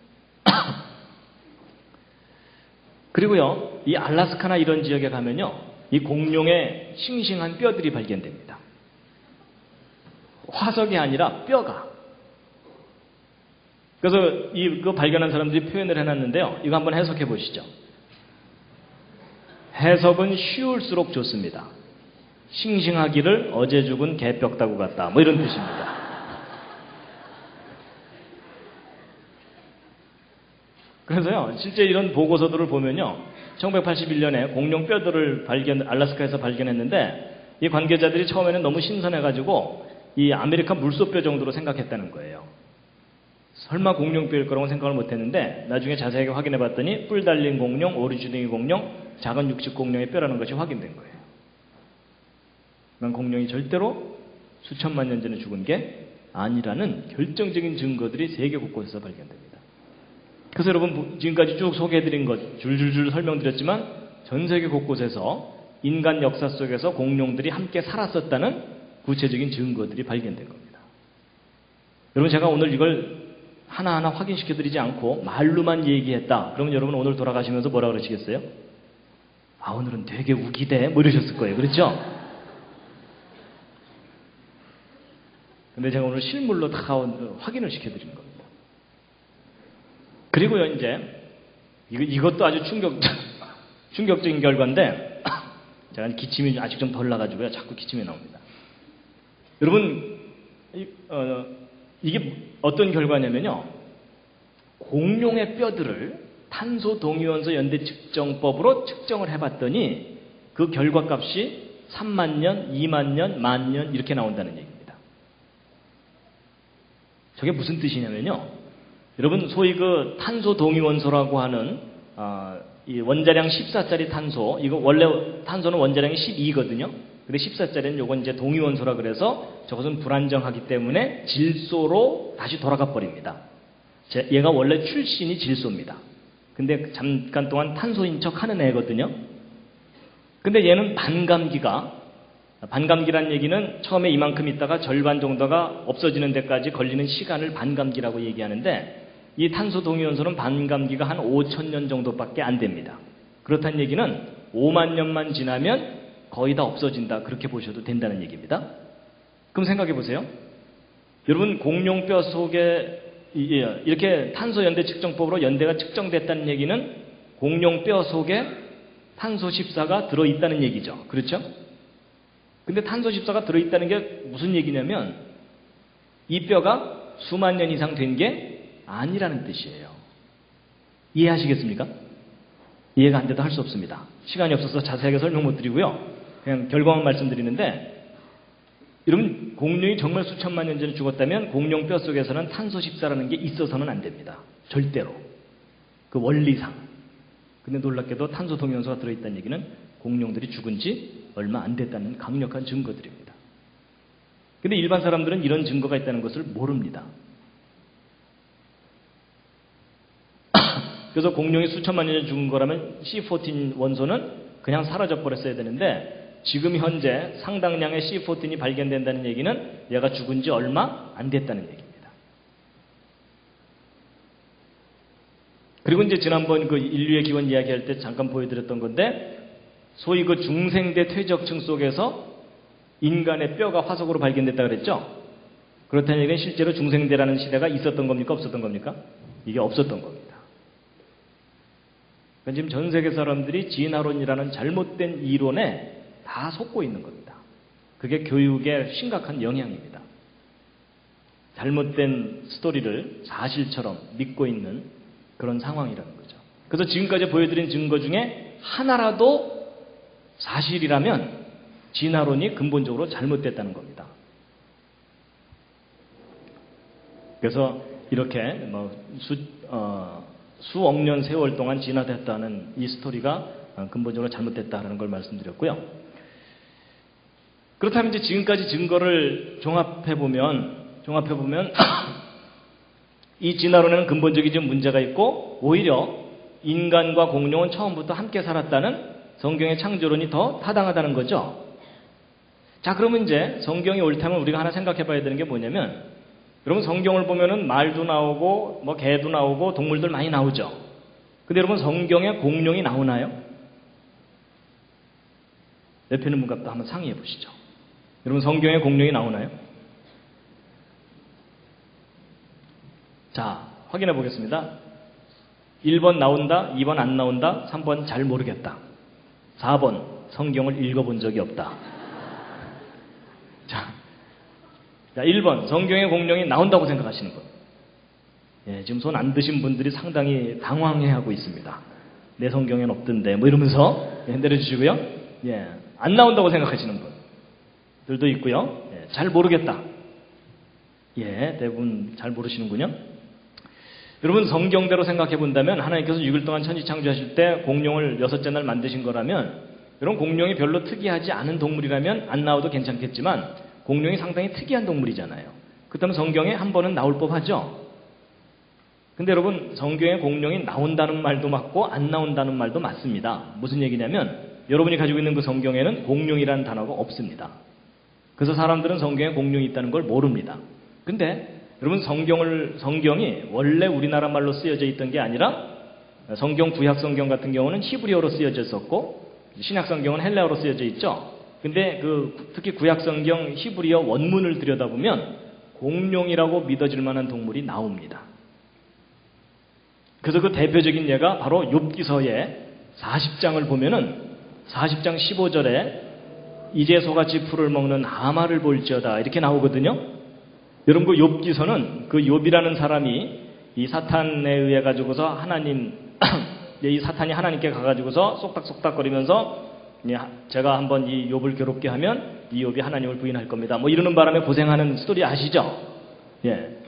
그리고요, 이 알라스카나 이런 지역에 가면요, 이 공룡의 싱싱한 뼈들이 발견됩니다. 화석이 아니라 뼈가. 그래서 이거 발견한 사람들이 표현을 해놨는데요. 이거 한번 해석해 보시죠. 해석은 쉬울수록 좋습니다. 싱싱하기를 어제 죽은 개뼈다구 같다. 뭐 이런 뜻입니다. 그래서요, 실제 이런 보고서들을 보면요, 1981년에 공룡 뼈들을 알래스카에서 발견했는데, 이 관계자들이 처음에는 너무 신선해가지고, 이 아메리칸 물소뼈 정도로 생각했다는 거예요. 설마 공룡뼈일 거라고 생각을 못했는데, 나중에 자세하게 확인해 봤더니, 뿔 달린 공룡, 오리주둥이 공룡, 작은 육식 공룡의 뼈라는 것이 확인된 거예요. 그러니까 공룡이 절대로 수천만 년 전에 죽은 게 아니라는 결정적인 증거들이 세계 곳곳에서 발견됩니다. 그래서 여러분, 지금까지 쭉 소개해드린 것 줄줄줄 설명드렸지만 전 세계 곳곳에서 인간 역사 속에서 공룡들이 함께 살았었다는 구체적인 증거들이 발견된 겁니다. 여러분, 제가 오늘 이걸 하나하나 확인시켜드리지 않고 말로만 얘기했다. 그러면 여러분 오늘 돌아가시면서 뭐라 그러시겠어요? 아, 오늘은 되게 우기대 뭐 이러셨을 거예요. 그렇죠? 근데 제가 오늘 실물로 다 확인을 시켜드리는 겁니다. 그리고요, 이제, 이것도 아주 충격적인 결과인데, 제가 기침이 아직 좀 덜 나가지고요. 자꾸 기침이 나옵니다. 여러분, 이게 어떤 결과냐면요. 공룡의 뼈들을 탄소 동위원소 연대 측정법으로 측정을 해봤더니, 그 결과값이 3만 년, 2만 년, 1만 년 이렇게 나온다는 얘기입니다. 저게 무슨 뜻이냐면요. 여러분, 소위 그 탄소 동위원소라고 하는 이 원자량 14짜리 탄소, 이거 원래 탄소는 원자량이 12거든요. 근데 14짜리는 요건 이제 동위원소라 그래서 저것은 불안정하기 때문에 질소로 다시 돌아가 버립니다. 얘가 원래 출신이 질소입니다. 근데 잠깐 동안 탄소인 척 하는 애거든요. 근데 얘는 반감기란 얘기는 처음에 이만큼 있다가 절반 정도가 없어지는 데까지 걸리는 시간을 반감기라고 얘기하는데, 이 탄소 동위원소는 반감기가 한 5,000년 정도밖에 안 됩니다. 그렇다는 얘기는 5만 년만 지나면 거의 다 없어진다. 그렇게 보셔도 된다는 얘기입니다. 그럼 생각해 보세요. 여러분, 공룡 뼈 속에 이렇게 탄소 연대 측정법으로 연대가 측정됐다는 얘기는 공룡 뼈 속에 탄소 14가 들어있다는 얘기죠. 그렇죠? 근데 탄소 14가 들어있다는 게 무슨 얘기냐면 이 뼈가 수만 년 이상 된 게 아니라는 뜻이에요. 이해하시겠습니까? 이해가 안 돼도 할 수 없습니다. 시간이 없어서 자세하게 설명 못 드리고요. 그냥 결과만 말씀드리는데, 여러분, 공룡이 정말 수천만 년 전에 죽었다면 공룡 뼈 속에서는 탄소 14라는 게 있어서는 안 됩니다. 절대로. 그 원리상. 근데 놀랍게도 탄소 동위원소가 들어있다는 얘기는 공룡들이 죽은 지 얼마 안 됐다는 강력한 증거들입니다. 근데 일반 사람들은 이런 증거가 있다는 것을 모릅니다. 그래서 공룡이 수천만 년 전에 죽은 거라면 C14 원소는 그냥 사라져 버렸어야 되는데, 지금 현재 상당량의 C14이 발견된다는 얘기는 얘가 죽은 지 얼마 안 됐다는 얘기입니다. 그리고 이제 지난번 그 인류의 기원 이야기할 때 잠깐 보여드렸던 건데, 소위 그 중생대 퇴적층 속에서 인간의 뼈가 화석으로 발견됐다 그랬죠? 그렇다는 얘기는 실제로 중생대라는 시대가 있었던 겁니까? 없었던 겁니까? 이게 없었던 겁니다. 그러니까 지금 전 세계 사람들이 진화론이라는 잘못된 이론에 다 속고 있는 겁니다. 그게 교육의 심각한 영향입니다. 잘못된 스토리를 사실처럼 믿고 있는 그런 상황이라는 거죠. 그래서 지금까지 보여드린 증거 중에 하나라도 사실이라면 진화론이 근본적으로 잘못됐다는 겁니다. 그래서 이렇게 수억 년 세월 동안 진화됐다는 이 스토리가 근본적으로 잘못됐다는 걸 말씀드렸고요. 그렇다면 이제 지금까지 증거를 종합해보면 이 진화론에는 근본적인 문제가 있고 오히려 인간과 공룡은 처음부터 함께 살았다는 성경의 창조론이 더 타당하다는 거죠. 자, 그러면 이제 성경이 옳다면 우리가 하나 생각해 봐야 되는 게 뭐냐면, 여러분 성경을 보면은 말도 나오고 뭐 개도 나오고 동물들 많이 나오죠. 근데 여러분 성경에 공룡이 나오나요? 옆에 있는 분과 한번 상의해 보시죠. 여러분 성경에 공룡이 나오나요? 자, 확인해 보겠습니다. 1번 나온다, 2번 안 나온다, 3번 잘 모르겠다, 4번 성경을 읽어본 적이 없다. 자, 1번 성경에 공룡이 나온다고 생각하시는 분. 예, 지금 손 안 드신 분들이 상당히 당황해하고 있습니다. 내 성경에는 없던데 뭐 이러면서 내려주시고요. 예, 안 나온다고 생각하시는 분들도 있고요. 예, 잘 모르겠다. 예, 대부분 잘 모르시는군요. 여러분 성경대로 생각해 본다면 하나님께서 6일 동안 천지 창조하실 때 공룡을 6째 날 만드신 거라면, 여러분 공룡이 별로 특이하지 않은 동물이라면 안 나와도 괜찮겠지만 공룡이 상당히 특이한 동물이잖아요. 그렇다면 성경에 한 번은 나올 법하죠. 근데 여러분 성경에 공룡이 나온다는 말도 맞고 안 나온다는 말도 맞습니다. 무슨 얘기냐면 여러분이 가지고 있는 그 성경에는 공룡이라는 단어가 없습니다. 그래서 사람들은 성경에 공룡이 있다는 걸 모릅니다. 근데 여러분 성경이 원래 우리나라 말로 쓰여져 있던 게 아니라 성경 구약 성경 같은 경우는 히브리어로 쓰여져 있었고 신약 성경은 헬라어로 쓰여져 있죠. 근데 특히 구약 성경 히브리어 원문을 들여다보면 공룡이라고 믿어질 만한 동물이 나옵니다. 그래서 그 대표적인 예가 바로 욥기서의 40장을 보면은 40장 15절에 이제 소같이 풀을 먹는 하마를 볼지어다 이렇게 나오거든요. 여러분 그 욥기서는 그 욥이라는 사람이 이 사탄에 의해 가지고서 이 사탄이 하나님께 가가지고서 쏙닥쏙닥거리면서 제가 한번 이 욥을 괴롭게 하면 이 욥이 하나님을 부인할 겁니다. 뭐 이러는 바람에 고생하는 스토리 아시죠? 예.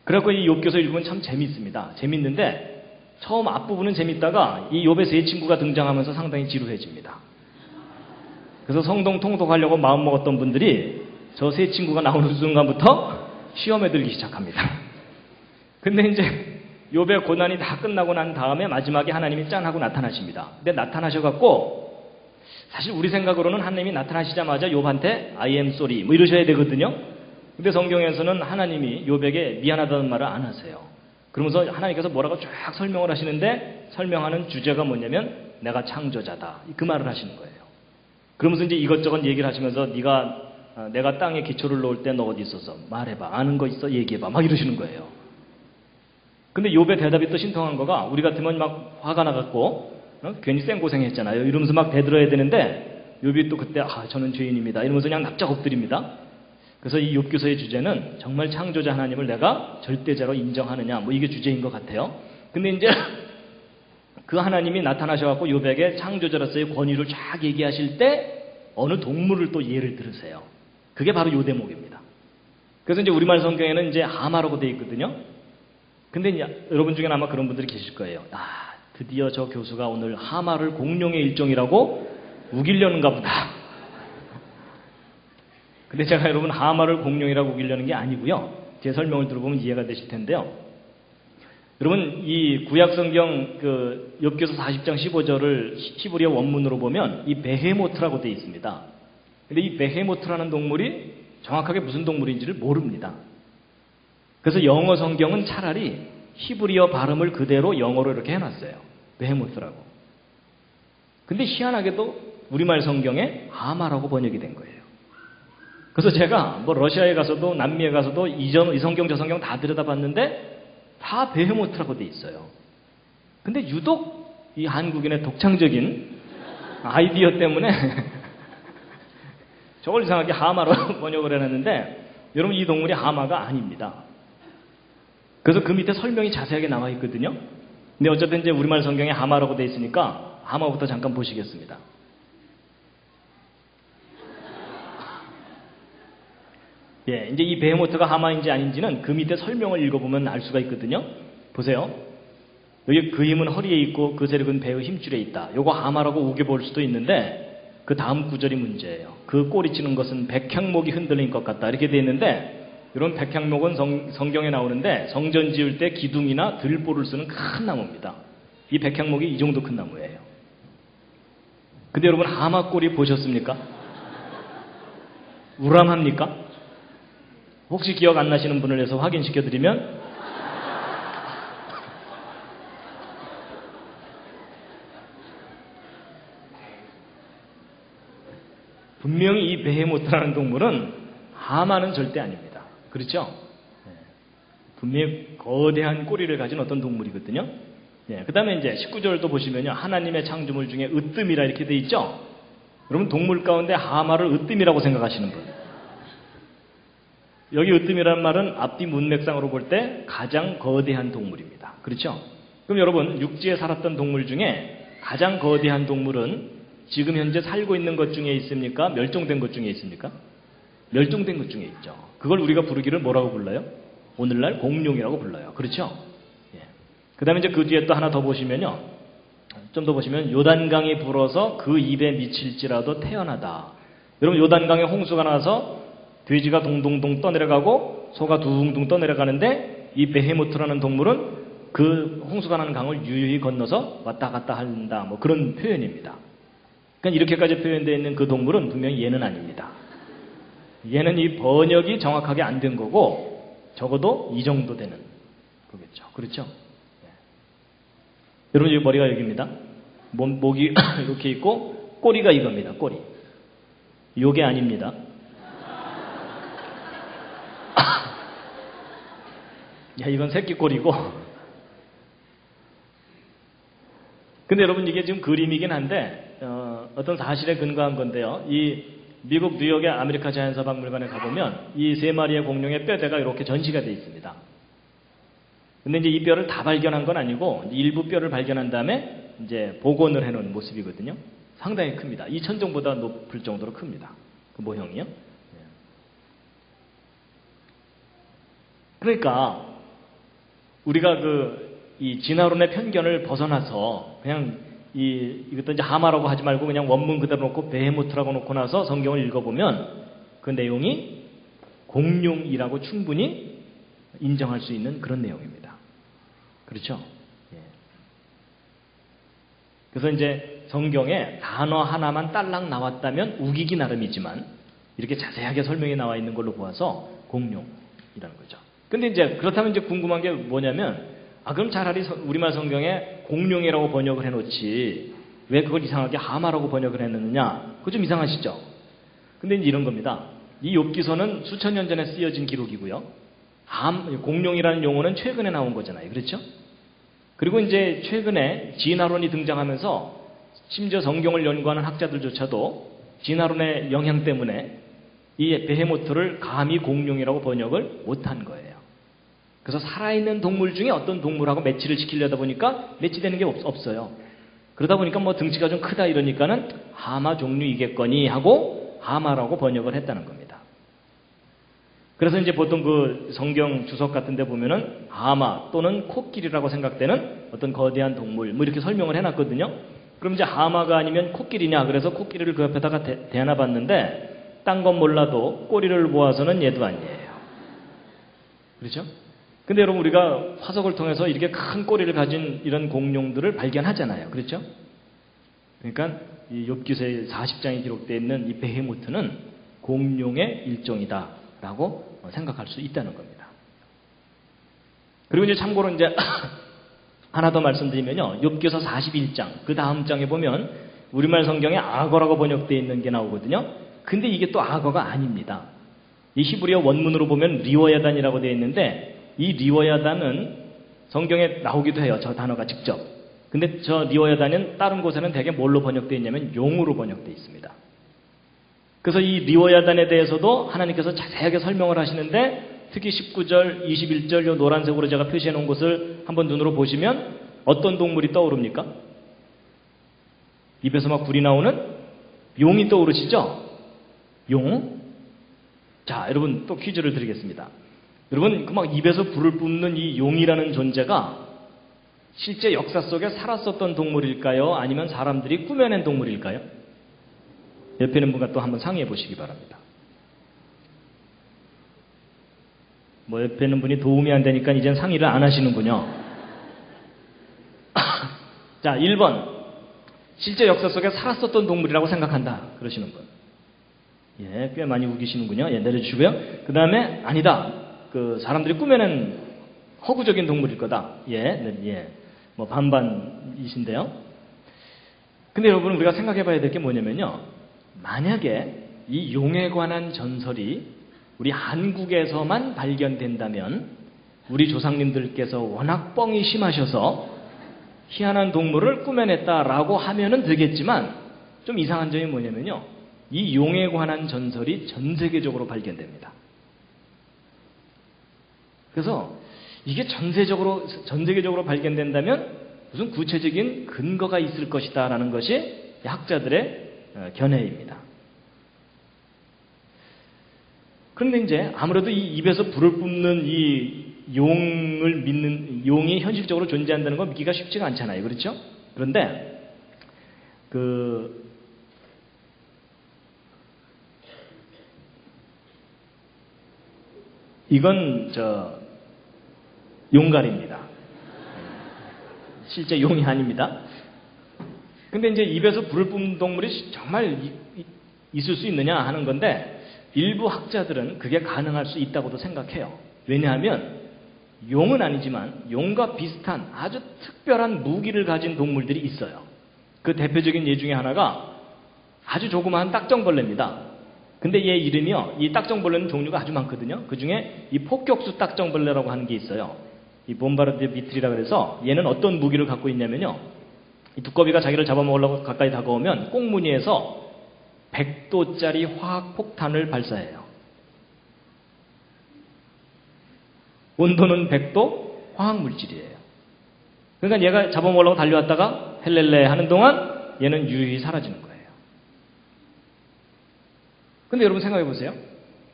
그래갖고 이 욥기서 읽으면 참 재밌습니다. 재밌는데 처음 앞부분은 재밌다가 이 욥의 세 친구가 등장하면서 상당히 지루해집니다. 그래서 성동 통독하려고 마음먹었던 분들이 저 세 친구가 나오는 순간부터 시험에 들기 시작합니다. 근데 이제 욥의 고난이 다 끝나고 난 다음에 마지막에 하나님이 짠 하고 나타나십니다. 근데 나타나셔갖고 사실 우리 생각으로는 하나님이 나타나시자마자 욥한테 I am sorry 뭐 이러셔야 되거든요. 근데 성경에서는 하나님이 욥에게 미안하다는 말을 안 하세요. 그러면서 하나님께서 뭐라고 쫙 설명을 하시는데 설명하는 주제가 뭐냐면 내가 창조자다 그 말을 하시는 거예요. 그러면서 이제 이것저것 얘기를 하시면서 내가 땅에 기초를 놓을 때 너 어디 있었어? 말해봐. 아는 거 있어? 얘기해봐. 막 이러시는 거예요. 근데 욥의 대답이 또 신통한 거가 우리 같으면 막 화가 나갖고 괜히 생고생했잖아요. 이러면서 막 대들어야 되는데 욥이 또 그때 저는 죄인입니다. 이러면서 그냥 납작 엎드립니다. 그래서 이 욥기서의 주제는 정말 창조자 하나님을 내가 절대자로 인정하느냐 뭐 이게 주제인 것 같아요. 근데 이제 그 하나님이 나타나셔갖고 욥에게 창조자로서의 권위를 쫙 얘기하실 때 어느 동물을 또 예를 들으세요. 그게 바로 요 대목입니다. 그래서 이제 우리말 성경에는 이제 하마라고 되어 있거든요. 근데 이제 여러분 중에는 아마 그런 분들이 계실 거예요. 드디어 저 교수가 오늘 하마를 공룡의 일종이라고 우기려는가 보다. 근데 제가 여러분 하마를 공룡이라고 우기려는 게 아니고요. 제 설명을 들어보면 이해가 되실 텐데요. 여러분 이 구약성경 욥기서 40장 15절을 히브리어 원문으로 보면 이 베헤모트라고 되어 있습니다. 근데 이 베헤모트라는 동물이 정확하게 무슨 동물인지를 모릅니다. 그래서 영어 성경은 차라리 히브리어 발음을 그대로 영어로 이렇게 해놨어요. 베헤모트라고. 근데 희한하게도 우리말 성경에 하마라고 번역이 된 거예요. 그래서 제가 뭐 러시아에 가서도 남미에 가서도 이 성경 저 성경 다 들여다봤는데 다 베헤모트라고 돼 있어요. 근데 유독 이 한국인의 독창적인 아이디어 때문에 저걸 이상하게 하마로 번역을 해놨는데 여러분 이 동물이 하마가 아닙니다. 그래서 그 밑에 설명이 자세하게 나와 있거든요. 근데 어쨌든 이제 우리말 성경에 하마라고 되어 있으니까 하마부터 잠깐 보시겠습니다. 예, 이제 이 베헤모트가 하마인지 아닌지는 그 밑에 설명을 읽어보면 알 수가 있거든요. 보세요. 여기 그 힘은 허리에 있고 그 세력은 배의 힘줄에 있다. 요거 하마라고 우겨볼 수도 있는데 그 다음 구절이 문제예요. 그 꼬리치는 것은 백향목이 흔들린 것 같다. 이렇게 되어 있는데 이런 백향목은 성경에 나오는데 성전 지을 때 기둥이나 들보를 쓰는 큰 나무입니다. 이 백향목이 이 정도 큰 나무예요. 근데 여러분 하마 꼬리 보셨습니까? 우람합니까? 혹시 기억 안 나시는 분을 위해서 확인시켜드리면 분명히 이 베헤모트라는 동물은 하마는 절대 아닙니다. 그렇죠? 분명히 거대한 꼬리를 가진 어떤 동물이거든요. 그 다음에 이제 19절도 보시면요. 하나님의 창조물 중에 으뜸이라 이렇게 돼 있죠? 여러분 동물 가운데 하마를 으뜸이라고 생각하시는 분. 여기 으뜸이라는 말은 앞뒤 문맥상으로 볼 때 가장 거대한 동물입니다. 그렇죠? 그럼 여러분 육지에 살았던 동물 중에 가장 거대한 동물은 지금 현재 살고 있는 것 중에 있습니까? 멸종된 것 중에 있습니까? 멸종된 것 중에 있죠. 그걸 우리가 부르기를 뭐라고 불러요? 오늘날 공룡이라고 불러요. 그렇죠? 그 다음에 이제 그 뒤에 또 하나 더 보시면요. 좀 더 보시면 요단강이 불어서 그 입에 미칠지라도 태어나다. 여러분 요단강에 홍수가 나서 돼지가 동동동 떠내려가고 소가 둥둥 떠내려가는데 이 베헤모트라는 동물은 그 홍수가 나는 강을 유유히 건너서 왔다 갔다 한다. 뭐 그런 표현입니다. 그러니까 이렇게까지 표현되어 있는 그 동물은 분명히 얘는 아닙니다. 얘는 이 번역이 정확하게 안 된 거고 적어도 이 정도 되는 거겠죠. 그렇죠? 여러분 이 머리가 여기입니다. 목이 이렇게 있고 꼬리가 이겁니다. 꼬리. 요게 아닙니다. 야, 이건 새끼 꼬리고. 근데 여러분 이게 지금 그림이긴 한데 어떤 사실에 근거한 건데요. 이 미국 뉴욕의 아메리카 자연사 박물관에 가보면 이 세 마리의 공룡의 뼈대가 이렇게 전시가 되어 있습니다. 근데 이제 이 뼈를 다 발견한 건 아니고 일부 뼈를 발견한 다음에 이제 복원을 해놓은 모습이거든요. 상당히 큽니다. 이 천정보다 높을 정도로 큽니다. 그 모형이요. 그러니까 우리가 이 진화론의 편견을 벗어나서 그냥 이것도 이제 하마라고 하지 말고 그냥 원문 그대로 놓고 베헤모트라고 놓고 나서 성경을 읽어보면 그 내용이 공룡이라고 충분히 인정할 수 있는 그런 내용입니다. 그렇죠? 그래서 이제 성경에 단어 하나만 딸랑 나왔다면 우기기 나름이지만 이렇게 자세하게 설명이 나와 있는 걸로 보아서 공룡이라는 거죠. 근데 이제 그렇다면 이제 궁금한 게 뭐냐면 그럼 차라리 우리말 성경에 공룡이라고 번역을 해놓지 왜 그걸 이상하게 하마라고 번역을 했느냐? 그거 좀 이상하시죠? 근데 이제 이런 겁니다. 이 욥기서는 수천 년 전에 쓰여진 기록이고요. 공룡이라는 용어는 최근에 나온 거잖아요. 그렇죠? 그리고 이제 최근에 진화론이 등장하면서 심지어 성경을 연구하는 학자들조차도 진화론의 영향 때문에 이 베헤모트를 감히 공룡이라고 번역을 못한 거예요. 그래서 살아있는 동물 중에 어떤 동물하고 매치를 시키려다 보니까 매치되는 게 없어요. 그러다 보니까 뭐 등치가 좀 크다 이러니까는 하마 종류이겠거니 하고 하마라고 번역을 했다는 겁니다. 그래서 이제 보통 그 성경 주석 같은 데 보면은 하마 또는 코끼리라고 생각되는 어떤 거대한 동물 뭐 이렇게 설명을 해놨거든요. 그럼 이제 하마가 아니면 코끼리냐 그래서 코끼리를 그 옆에다가 대놔 봤는데 딴 건 몰라도 꼬리를 보아서는 얘도 아니에요. 그렇죠? 근데 여러분 우리가 화석을 통해서 이렇게 큰 꼬리를 가진 이런 공룡들을 발견하잖아요. 그렇죠? 그러니까 이 욥기서의 40장에 기록되어 있는 이 베헤모트는 공룡의 일종이다라고 생각할 수 있다는 겁니다. 그리고 이제 참고로 이제 하나 더 말씀드리면요. 욥기서 41장 그 다음 장에 보면 우리말 성경에 악어라고 번역되어 있는 게 나오거든요. 근데 이게 또 악어가 아닙니다. 이 히브리어 원문으로 보면 리워야단이라고 되어 있는데 이 리워야단은 성경에 나오기도 해요. 저 단어가 직접. 근데 저 리워야단은 다른 곳에는 대개 뭘로 번역되어 있냐면 용으로 번역되어 있습니다. 그래서 이 리워야단에 대해서도 하나님께서 자세하게 설명을 하시는데 특히 19절, 21절 요 노란색으로 제가 표시해 놓은 것을 한번 눈으로 보시면 어떤 동물이 떠오릅니까? 입에서 막 불이 나오는 용이 떠오르시죠? 용? 자, 여러분 또 퀴즈를 드리겠습니다. 여러분 그 막 입에서 불을 뿜는 이 용이라는 존재가 실제 역사 속에 살았었던 동물일까요? 아니면 사람들이 꾸며낸 동물일까요? 옆에 있는 분과 또 한번 상의해 보시기 바랍니다. 뭐 옆에 있는 분이 도움이 안 되니까 이젠 상의를 안 하시는군요. 자, 1번. 실제 역사 속에 살았었던 동물이라고 생각한다. 그러시는 분. 예, 꽤 많이 우기시는군요. 예, 내려주시고요. 그 다음에 아니다. 그 사람들이 꾸며낸 허구적인 동물일 거다. 예, 네, 예. 뭐 반반이신데요. 근데 여러분 우리가 생각해 봐야 될 게 뭐냐면요. 만약에 이 용에 관한 전설이 우리 한국에서만 발견된다면 우리 조상님들께서 워낙 뻥이 심하셔서 희한한 동물을 꾸며냈다라고 하면은 되겠지만 좀 이상한 점이 뭐냐면요. 이 용에 관한 전설이 전 세계적으로 발견됩니다. 그래서 이게 전 세계적으로 발견된다면 무슨 구체적인 근거가 있을 것이다라는 것이 학자들의 견해입니다. 그런데 이제 아무래도 이 입에서 불을 뿜는 이 용을 믿는 용이 현실적으로 존재한다는 건 믿기가 쉽지가 않잖아요. 그렇죠? 그런데 이건 용갈입니다. 실제 용이 아닙니다. 근데 이제 입에서 불을 뿜는 동물이 정말 있을 수 있느냐 하는 건데 일부 학자들은 그게 가능할 수 있다고도 생각해요. 왜냐하면 용은 아니지만 용과 비슷한 아주 특별한 무기를 가진 동물들이 있어요. 그 대표적인 예 중에 하나가 아주 조그마한 딱정벌레입니다. 근데 얘 이름이요. 이 딱정벌레는 종류가 아주 많거든요. 그 중에 이 폭격수 딱정벌레라고 하는 게 있어요. 이 봄바르디에 비틀이라 그래서 얘는 어떤 무기를 갖고 있냐면요. 이 두꺼비가 자기를 잡아먹으려고 가까이 다가오면 꽁무니에서 100도짜리 화학폭탄을 발사해요. 온도는 100도, 화학물질이에요. 그러니까 얘가 잡아먹으려고 달려왔다가 헬렐레 하는 동안 얘는 유유히 사라지는 거예요. 근데 여러분 생각해 보세요.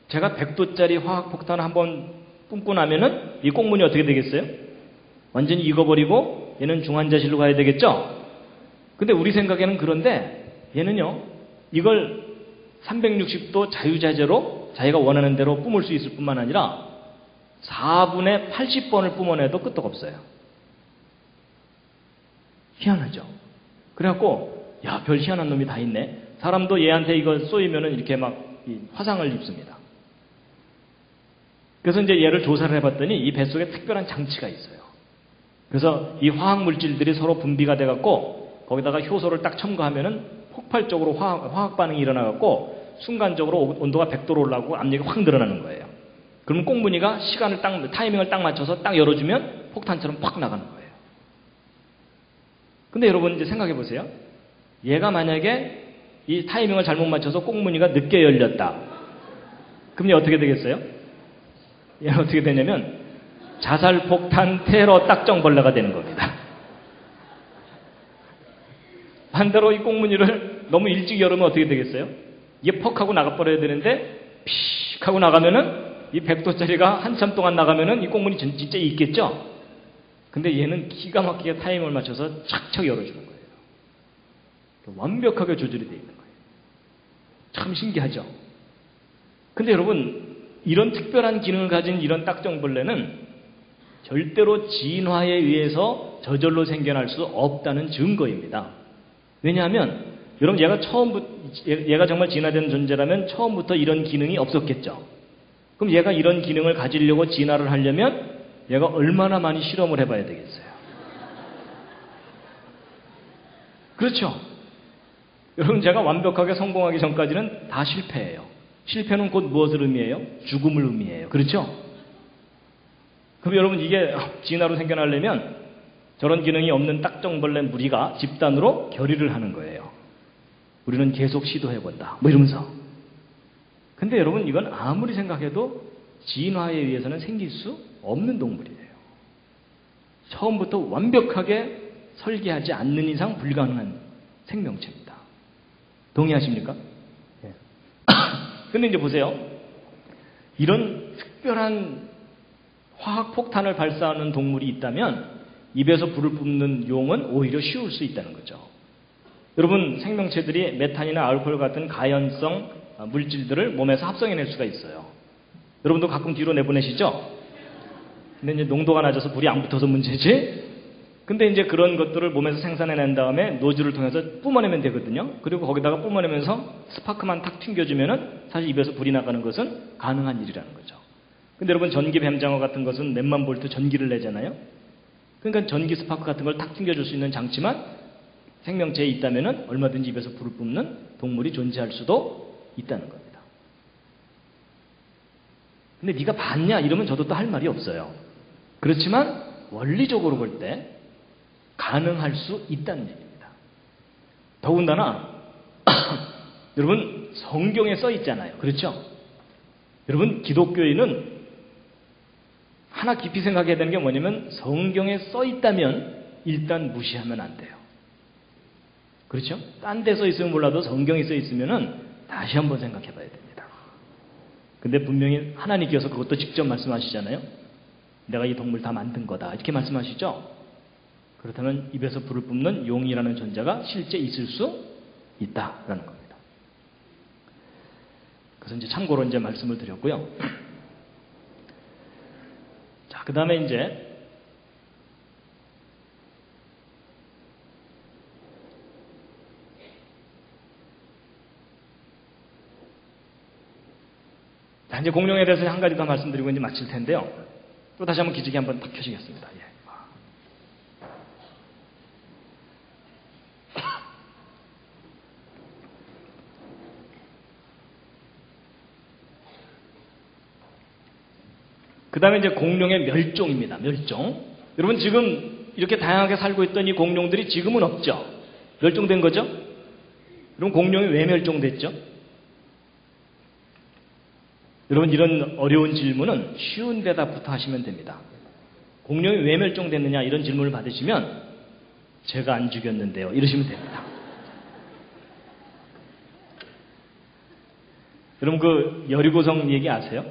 제가 100도짜리 화학폭탄을 한번 뿜고 나면은 이 꽁무니 어떻게 되겠어요? 완전히 익어버리고 얘는 중환자실로 가야 되겠죠? 근데 우리 생각에는 그런데 얘는요, 이걸 360도 자유자재로 자기가 원하는 대로 뿜을 수 있을 뿐만 아니라 4분의 80번을 뿜어내도 끄떡없어요. 희한하죠? 그래갖고, 야, 별 희한한 놈이 다 있네. 사람도 얘한테 이걸 쏘이면은 이렇게 막 화상을 입습니다. 그래서 이제 얘를 조사를 해봤더니 이 뱃속에 특별한 장치가 있어요. 그래서 이 화학물질들이 서로 분비가 돼갖고 거기다가 효소를 딱 첨가하면은 폭발적으로 화학 반응이 일어나갖고 순간적으로 온도가 100도로 올라가고 압력이 확 늘어나는 거예요. 그러면 꽁무니가 타이밍을 딱 맞춰서 딱 열어주면 폭탄처럼 팍 나가는 거예요. 근데 여러분 이제 생각해 보세요. 얘가 만약에 이 타이밍을 잘못 맞춰서 꽁무니가 늦게 열렸다. 그럼 얘 어떻게 되겠어요? 얘는 어떻게 되냐면 자살폭탄 테러 딱정벌레가 되는 겁니다. 반대로 이 꽁무니를 너무 일찍 열으면 어떻게 되겠어요? 이게 퍽 하고 나가버려야 되는데 픽 하고 나가면은 이 100도짜리가 한참 동안 나가면은 이 꽁무니 진짜 있겠죠? 근데 얘는 기가 막히게 타이밍을 맞춰서 착착 열어주는 거예요. 완벽하게 조절이 되어 있는 거예요. 참 신기하죠? 근데 여러분, 이런 특별한 기능을 가진 이런 딱정벌레는 절대로 진화에 의해서 저절로 생겨날 수 없다는 증거입니다. 왜냐하면 여러분 얘가 정말 진화된 존재라면 처음부터 이런 기능이 없었겠죠. 그럼 얘가 이런 기능을 가지려고 진화를 하려면 얘가 얼마나 많이 실험을 해봐야 되겠어요. 그렇죠. 여러분 제가 완벽하게 성공하기 전까지는 다 실패예요. 실패는 곧 무엇을 의미해요? 죽음을 의미해요. 그렇죠? 그럼 여러분 이게 진화로 생겨나려면 저런 기능이 없는 딱정벌레 무리가 집단으로 결의를 하는 거예요. 우리는 계속 시도해본다. 뭐 이러면서. 근데 여러분 이건 아무리 생각해도 진화에 의해서는 생길 수 없는 동물이에요. 처음부터 완벽하게 설계하지 않는 이상 불가능한 생명체입니다. 동의하십니까? 예. 근데 이제 보세요. 이런 특별한 화학 폭탄을 발사하는 동물이 있다면 입에서 불을 뿜는 용은 오히려 쉬울 수 있다는 거죠. 여러분 생명체들이 메탄이나 알코올 같은 가연성 물질들을 몸에서 합성해낼 수가 있어요. 여러분도 가끔 뒤로 내보내시죠? 근데 이제 농도가 낮아서 불이 안 붙어서 문제지. 근데 이제 그런 것들을 몸에서 생산해낸 다음에 노즐을 통해서 뿜어내면 되거든요. 그리고 거기다가 뿜어내면서 스파크만 탁 튕겨주면은 사실 입에서 불이 나가는 것은 가능한 일이라는 거죠. 근데 여러분 전기 뱀장어 같은 것은 몇만 볼트 전기를 내잖아요. 그러니까 전기 스파크 같은 걸 탁 튕겨줄 수 있는 장치만 생명체에 있다면은 얼마든지 입에서 불을 뿜는 동물이 존재할 수도 있다는 겁니다. 근데 네가 봤냐 이러면 저도 또 할 말이 없어요. 그렇지만 원리적으로 볼 때 가능할 수 있다는 얘기입니다. 더군다나 여러분 성경에 써 있잖아요. 그렇죠? 여러분 기독교인은 하나 깊이 생각해야 되는 게 뭐냐면 성경에 써 있다면 일단 무시하면 안 돼요. 그렇죠? 딴 데 써 있으면 몰라도 성경에 써 있으면은 다시 한번 생각해 봐야 됩니다. 근데 분명히 하나님께서 그것도 직접 말씀하시잖아요. 내가 이 동물 다 만든 거다. 이렇게 말씀하시죠? 그렇다면 입에서 불을 뿜는 용이라는 존재가 실제 있을 수 있다라는 겁니다. 그래서 이제 참고로 이제 말씀을 드렸고요. 자, 그 다음에 이제 이제 공룡에 대해서 한 가지 더 말씀드리고 이제 마칠 텐데요. 또 다시 한번 기지개 한번 딱 켜시겠습니다. 예. 그 다음에 이제 공룡의 멸종입니다. 멸종. 여러분 지금 이렇게 다양하게 살고 있던 이 공룡들이 지금은 없죠. 멸종된 거죠? 그럼 공룡이 왜 멸종됐죠? 여러분 이런 어려운 질문은 쉬운 대답부터 하시면 됩니다. 공룡이 왜 멸종됐느냐 이런 질문을 받으시면 제가 안 죽였는데요. 이러시면 됩니다. 여러분 그 여리고성 얘기 아세요?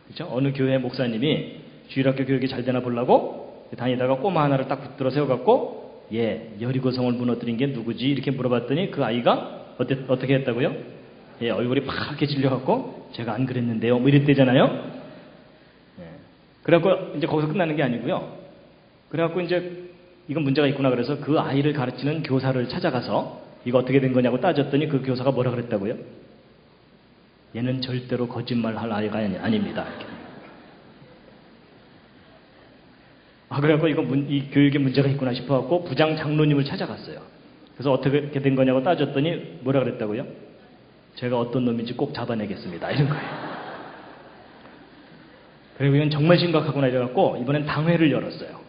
그렇죠? 어느 교회 목사님이 주일학교 교육이 잘 되나 보려고 다니다가 꼬마 하나를 딱 붙들어 세워갖고 여리고성을 무너뜨린 게 누구지? 이렇게 물어봤더니 그 아이가 어떻게 했다고요? 얼굴이 파랗게 질려갖고 제가 안 그랬는데요. 뭐 이랬대잖아요. 그래갖고 이제 거기서 끝나는 게 아니고요. 그래갖고 이제 이건 문제가 있구나 그래서 그 아이를 가르치는 교사를 찾아가서 이거 어떻게 된 거냐고 따졌더니 그 교사가 뭐라 그랬다고요? 얘는 절대로 거짓말할 아이가 아닙니다. 그래갖고 이 교육에 문제가 있구나 싶어갖고 부장 장로님을 찾아갔어요. 그래서 어떻게 된 거냐고 따졌더니 뭐라 그랬다고요? 제가 어떤 놈인지 꼭 잡아내겠습니다. 이런 거예요. 그리고 이건 정말 심각하구나 이래갖고 이번엔 당회를 열었어요.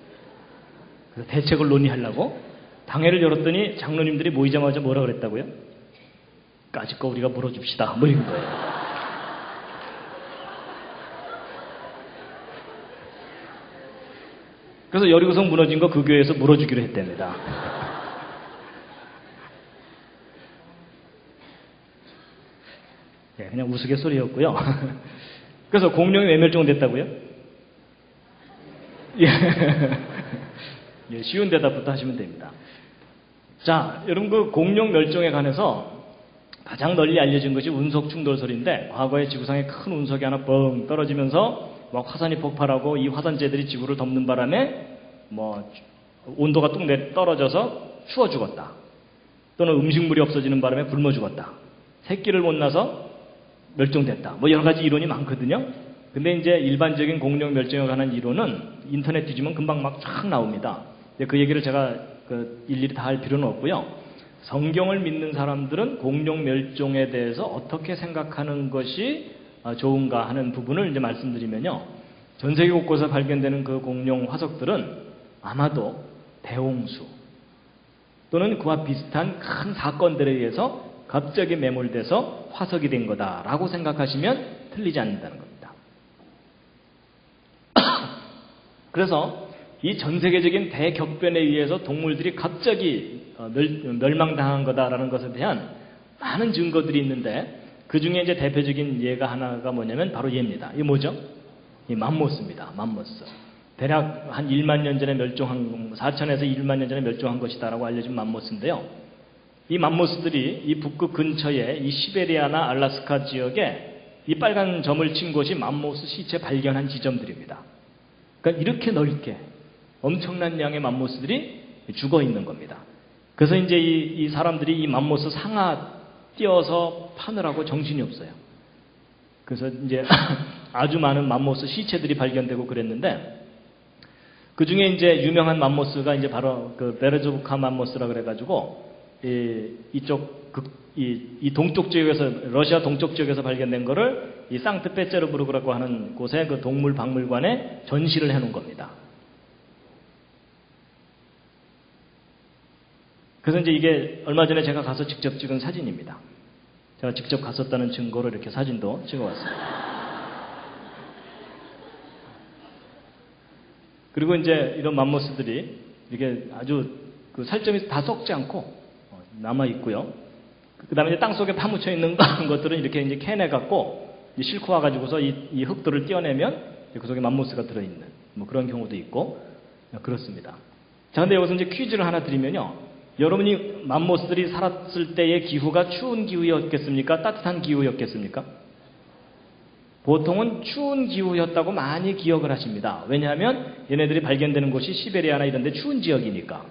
그래서 대책을 논의하려고 당회를 열었더니 장로님들이 모이자마자 뭐라 그랬다고요? 까짓 거 우리가 물어줍시다. 뭐 이런 거예요. 그래서 여리고성 무너진 거 그 교회에서 물어주기로 했답니다. 그냥 우스갯소리였고요. 그래서 공룡이 왜 멸종됐다고요? 쉬운 대답부터 하시면 됩니다. 자, 여러분 그 공룡 멸종에 관해서 가장 널리 알려진 것이 운석 충돌설인데 과거에 지구상에 큰 운석이 하나 뻥 떨어지면서 막 화산이 폭발하고 이 화산재들이 지구를 덮는 바람에 온도가 뚝 떨어져서 추워 죽었다. 또는 음식물이 없어지는 바람에 굶어 죽었다. 새끼를 못 낳아서 멸종됐다. 여러 가지 이론이 많거든요. 근데 이제 일반적인 공룡 멸종에 관한 이론은 인터넷 뒤지면 금방 막 쫙 나옵니다. 그 얘기를 제가 일일이 다 할 필요는 없고요. 성경을 믿는 사람들은 공룡 멸종에 대해서 어떻게 생각하는 것이 좋은가 하는 부분을 이제 말씀드리면요. 전 세계 곳곳에 발견되는 그 공룡 화석들은 아마도 대홍수 또는 그와 비슷한 큰 사건들에 의해서 갑자기 매몰돼서 화석이 된 거다라고 생각하시면 틀리지 않는다는 겁니다. 그래서 이 전 세계적인 대격변에 의해서 동물들이 갑자기 멸망당한 거다라는 것에 대한 많은 증거들이 있는데, 그 중에 이제 대표적인 예가 하나가 뭐냐면 바로 얘입니다. 이게 뭐죠? 이 맘모스입니다. 맘모스. 대략 한 1만 년 전에 멸종한, 4천에서 1만 년 전에 멸종한 것이다라고 알려진 맘모스인데요. 이 맘모스들이 이 북극 근처에 이 시베리아나 알라스카 지역에 이 빨간 점을 친 곳이 맘모스 시체 발견한 지점들입니다. 그러니까 이렇게 넓게 엄청난 양의 맘모스들이 죽어 있는 겁니다. 그래서 이제 이 사람들이 이 맘모스 상아 띄어서 파느라고 정신이 없어요. 그래서 이제 아주 많은 맘모스 시체들이 발견되고 그랬는데, 그 중에 이제 유명한 맘모스가 이제 바로 그 베르조브카 맘모스라 그래가지고 이쪽 이 동쪽 지역에서, 러시아 동쪽 지역에서 발견된 거를 이 상트페테르부르크라고 하는 곳에 그 동물 박물관에 전시를 해놓은 겁니다. 그래서 이제 이게 얼마 전에 제가 가서 직접 찍은 사진입니다. 제가 직접 갔었다는 증거로 이렇게 사진도 찍어왔습니다. 그리고 이제 이런 맘모스들이 이렇게 아주 그 살점이 다 썩지 않고 남아 있고요. 그 다음에 이제 땅 속에 파묻혀 있는 것들은 이렇게 이제 캐내갖고 싣고 와가지고서 이 흙들을 떼어내면 그 속에 맘모스가 들어있는 뭐 그런 경우도 있고 그렇습니다. 자, 근데 여기서 이제 퀴즈를 하나 드리면요. 여러분이 맘모스들이 살았을 때의 기후가 추운 기후였겠습니까? 따뜻한 기후였겠습니까? 보통은 추운 기후였다고 많이 기억을 하십니다. 왜냐하면 얘네들이 발견되는 곳이 시베리아나 이런 데 추운 지역이니까.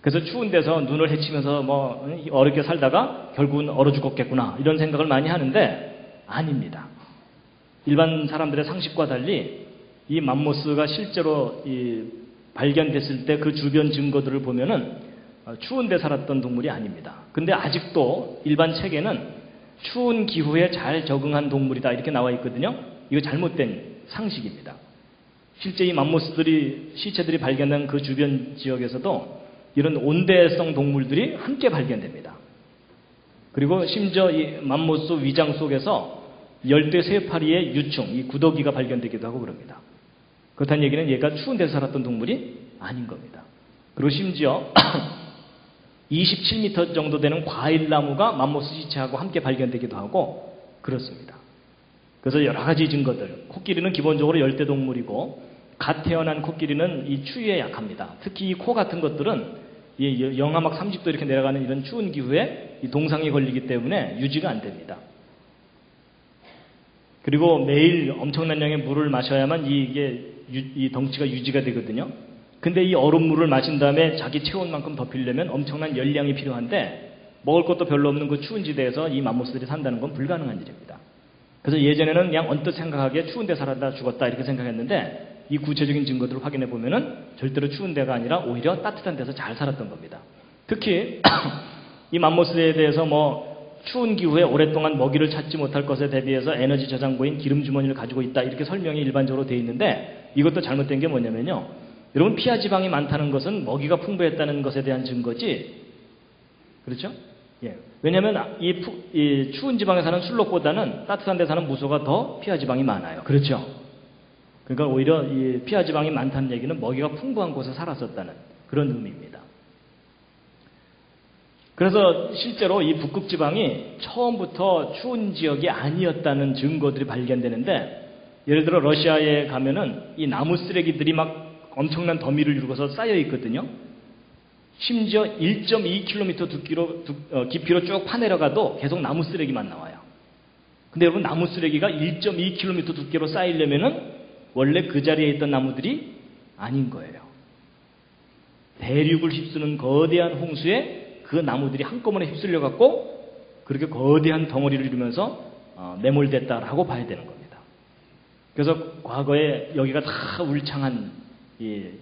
그래서 추운 데서 눈을 헤치면서 뭐 어렵게 살다가 결국은 얼어 죽었겠구나 이런 생각을 많이 하는데 아닙니다. 일반 사람들의 상식과 달리 이 맘모스가 실제로 발견됐을 때 그 주변 증거들을 보면은 추운 데 살았던 동물이 아닙니다. 근데 아직도 일반 책에는 추운 기후에 잘 적응한 동물이다 이렇게 나와 있거든요. 이거 잘못된 상식입니다. 실제 이 맘모스들이 시체들이 발견된 그 주변 지역에서도 이런 온대성 동물들이 함께 발견됩니다. 그리고 심지어 이 맘모스 위장 속에서 열대 쇠파리의 유충, 이 구더기가 발견되기도 하고 그럽니다. 그렇다는 얘기는 얘가 추운 데서 살았던 동물이 아닌 겁니다. 그리고 심지어 27m 정도 되는 과일나무가 맘모스 시체하고 함께 발견되기도 하고 그렇습니다. 그래서 여러 가지 증거들, 코끼리는 기본적으로 열대동물이고 갓 태어난 코끼리는 이 추위에 약합니다. 특히 이 코 같은 것들은 이 영하 막 30도 이렇게 내려가는 이런 추운 기후에 이 동상이 걸리기 때문에 유지가 안 됩니다. 그리고 매일 엄청난 양의 물을 마셔야만 이 덩치가 유지가 되거든요. 근데 이 얼음물을 마신 다음에 자기 체온만큼 더 피려면 엄청난 열량이 필요한데 먹을 것도 별로 없는 그 추운 지대에서 이 맘모스들이 산다는 건 불가능한 일입니다. 그래서 예전에는 그냥 언뜻 생각하기에 추운 데 살았다 죽었다 이렇게 생각했는데 이 구체적인 증거들을 확인해 보면은 절대로 추운 데가 아니라 오히려 따뜻한 데서 잘 살았던 겁니다. 특히 이 맘모스에 대해서 뭐 추운 기후에 오랫동안 먹이를 찾지 못할 것에 대비해서 에너지 저장고인 기름 주머니를 가지고 있다 이렇게 설명이 일반적으로 되어 있는데 이것도 잘못된 게 뭐냐면요. 여러분 피하 지방이 많다는 것은 먹이가 풍부했다는 것에 대한 증거지, 그렇죠? 예. 왜냐하면 이 추운 지방에 사는 술록보다는 따뜻한 데 사는 무소가 더 피하 지방이 많아요. 그렇죠? 그러니까 오히려 이 피하 지방이 많다는 얘기는 먹이가 풍부한 곳에 살았었다는 그런 의미입니다. 그래서 실제로 이 북극 지방이 처음부터 추운 지역이 아니었다는 증거들이 발견되는데, 예를 들어 러시아에 가면은 이 나무 쓰레기들이 막 엄청난 더미를 이루고서 쌓여 있거든요. 심지어 1.2km 깊이로 쭉 파내려가도 계속 나무 쓰레기만 나와요. 근데 여러분 나무 쓰레기가 1.2km 두께로 쌓이려면은 원래 그 자리에 있던 나무들이 아닌 거예요. 대륙을 휩쓰는 거대한 홍수에 그 나무들이 한꺼번에 휩쓸려 갖고 그렇게 거대한 덩어리를 이루면서 매몰됐다라고 봐야 되는 겁니다. 그래서 과거에 여기가 다 울창한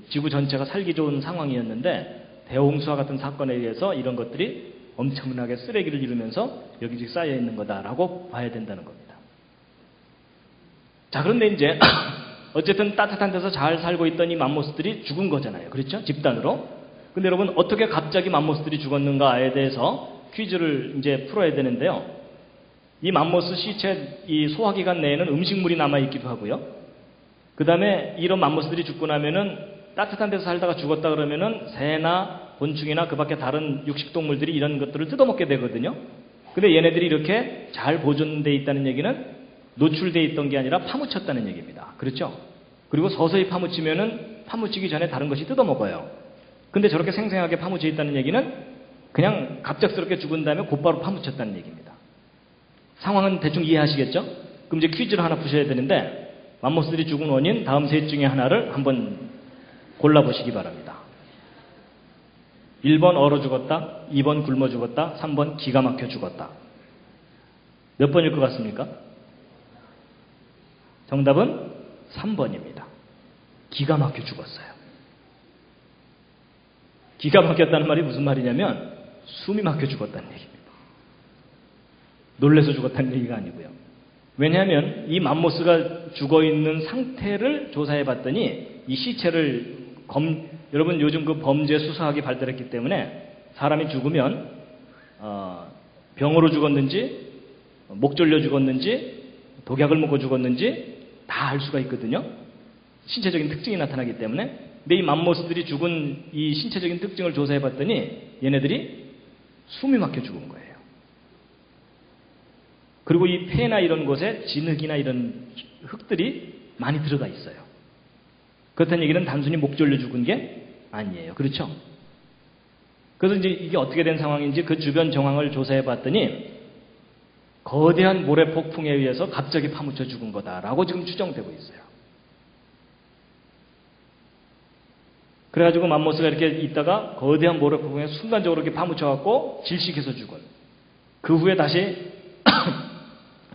지구 전체가 살기 좋은 상황이었는데 대홍수와 같은 사건에 의해서 이런 것들이 엄청나게 쓰레기를 이루면서 여기저기 쌓여 있는 거다라고 봐야 된다는 겁니다. 자, 그런데 이제 어쨌든 따뜻한 데서 잘 살고 있던 이 맘모스들이 죽은 거잖아요. 그렇죠? 집단으로. 근데 여러분 어떻게 갑자기 맘모스들이 죽었는가에 대해서 퀴즈를 이제 풀어야 되는데요. 이 맘모스 시체 이 소화기관 내에는 음식물이 남아 있기도 하고요. 그 다음에 이런 맘모스들이 죽고 나면은 따뜻한 데서 살다가 죽었다 그러면은 새나 곤충이나 그 밖에 다른 육식동물들이 이런 것들을 뜯어먹게 되거든요. 근데 얘네들이 이렇게 잘 보존되어 있다는 얘기는 노출되어 있던 게 아니라 파묻혔다는 얘기입니다. 그렇죠? 그리고 서서히 파묻히면은 파묻히기 전에 다른 것이 뜯어먹어요. 근데 저렇게 생생하게 파묻혀 있다는 얘기는 그냥 갑작스럽게 죽은 다음에 곧바로 파묻혔다는 얘기입니다. 상황은 대충 이해하시겠죠? 그럼 이제 퀴즈를 하나 푸셔야 되는데 맘모스들이 죽은 원인 다음 셋 중에 하나를 한번 골라보시기 바랍니다. 1번 얼어 죽었다, 2번 굶어 죽었다, 3번 기가 막혀 죽었다. 몇 번일 것 같습니까? 정답은 3번입니다. 기가 막혀 죽었어요. 기가 막혔다는 말이 무슨 말이냐면 숨이 막혀 죽었다는 얘기입니다. 놀라서 죽었다는 얘기가 아니고요. 왜냐하면 이 맘모스가 죽어있는 상태를 조사해 봤더니 이 시체를 여러분 요즘 그 범죄 수사학이 발달했기 때문에 사람이 죽으면 병으로 죽었는지 목 졸려 죽었는지 독약을 먹고 죽었는지 다 알 수가 있거든요. 신체적인 특징이 나타나기 때문에. 근데 이 맘모스들이 죽은 이 신체적인 특징을 조사해 봤더니 얘네들이 숨이 막혀 죽은 거예요. 그리고 이 폐나 이런 곳에 진흙이나 이런 흙들이 많이 들어가 있어요. 그렇다는 얘기는 단순히 목 졸려 죽은 게 아니에요. 그렇죠? 그래서 이제 이게 어떻게 된 상황인지 그 주변 정황을 조사해 봤더니 거대한 모래 폭풍에 의해서 갑자기 파묻혀 죽은 거다라고 지금 추정되고 있어요. 그래가지고 맘모스가 이렇게 있다가 거대한 모래 폭풍에 순간적으로 이렇게 파묻혀갖고 질식해서 죽은. 그 후에 다시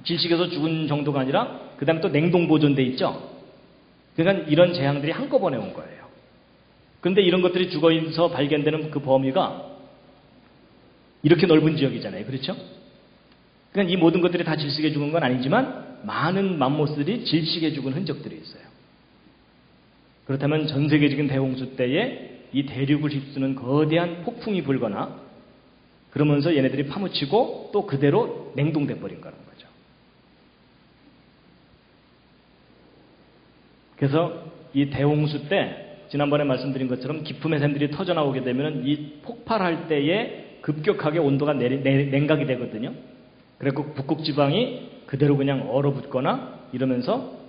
질식해서 죽은 정도가 아니라 그 다음에 또 냉동 보존돼 있죠. 그러니까 이런 재앙들이 한꺼번에 온 거예요. 그런데 이런 것들이 죽어서 발견되는 그 범위가 이렇게 넓은 지역이잖아요. 그렇죠? 그러니까 이 모든 것들이 다 질식해 죽은 건 아니지만 많은 맘모스들이 질식해 죽은 흔적들이 있어요. 그렇다면 전 세계적인 대홍수 때에 이 대륙을 휩쓰는 거대한 폭풍이 불거나 그러면서 얘네들이 파묻히고 또 그대로 냉동돼 버린 거라는 거죠. 그래서 이 대홍수 때 지난번에 말씀드린 것처럼 깊음의 샘들이 터져나오게 되면 이 폭발할 때에 급격하게 온도가 냉각이 되거든요. 그래서 북극 지방이 그대로 그냥 얼어붙거나 이러면서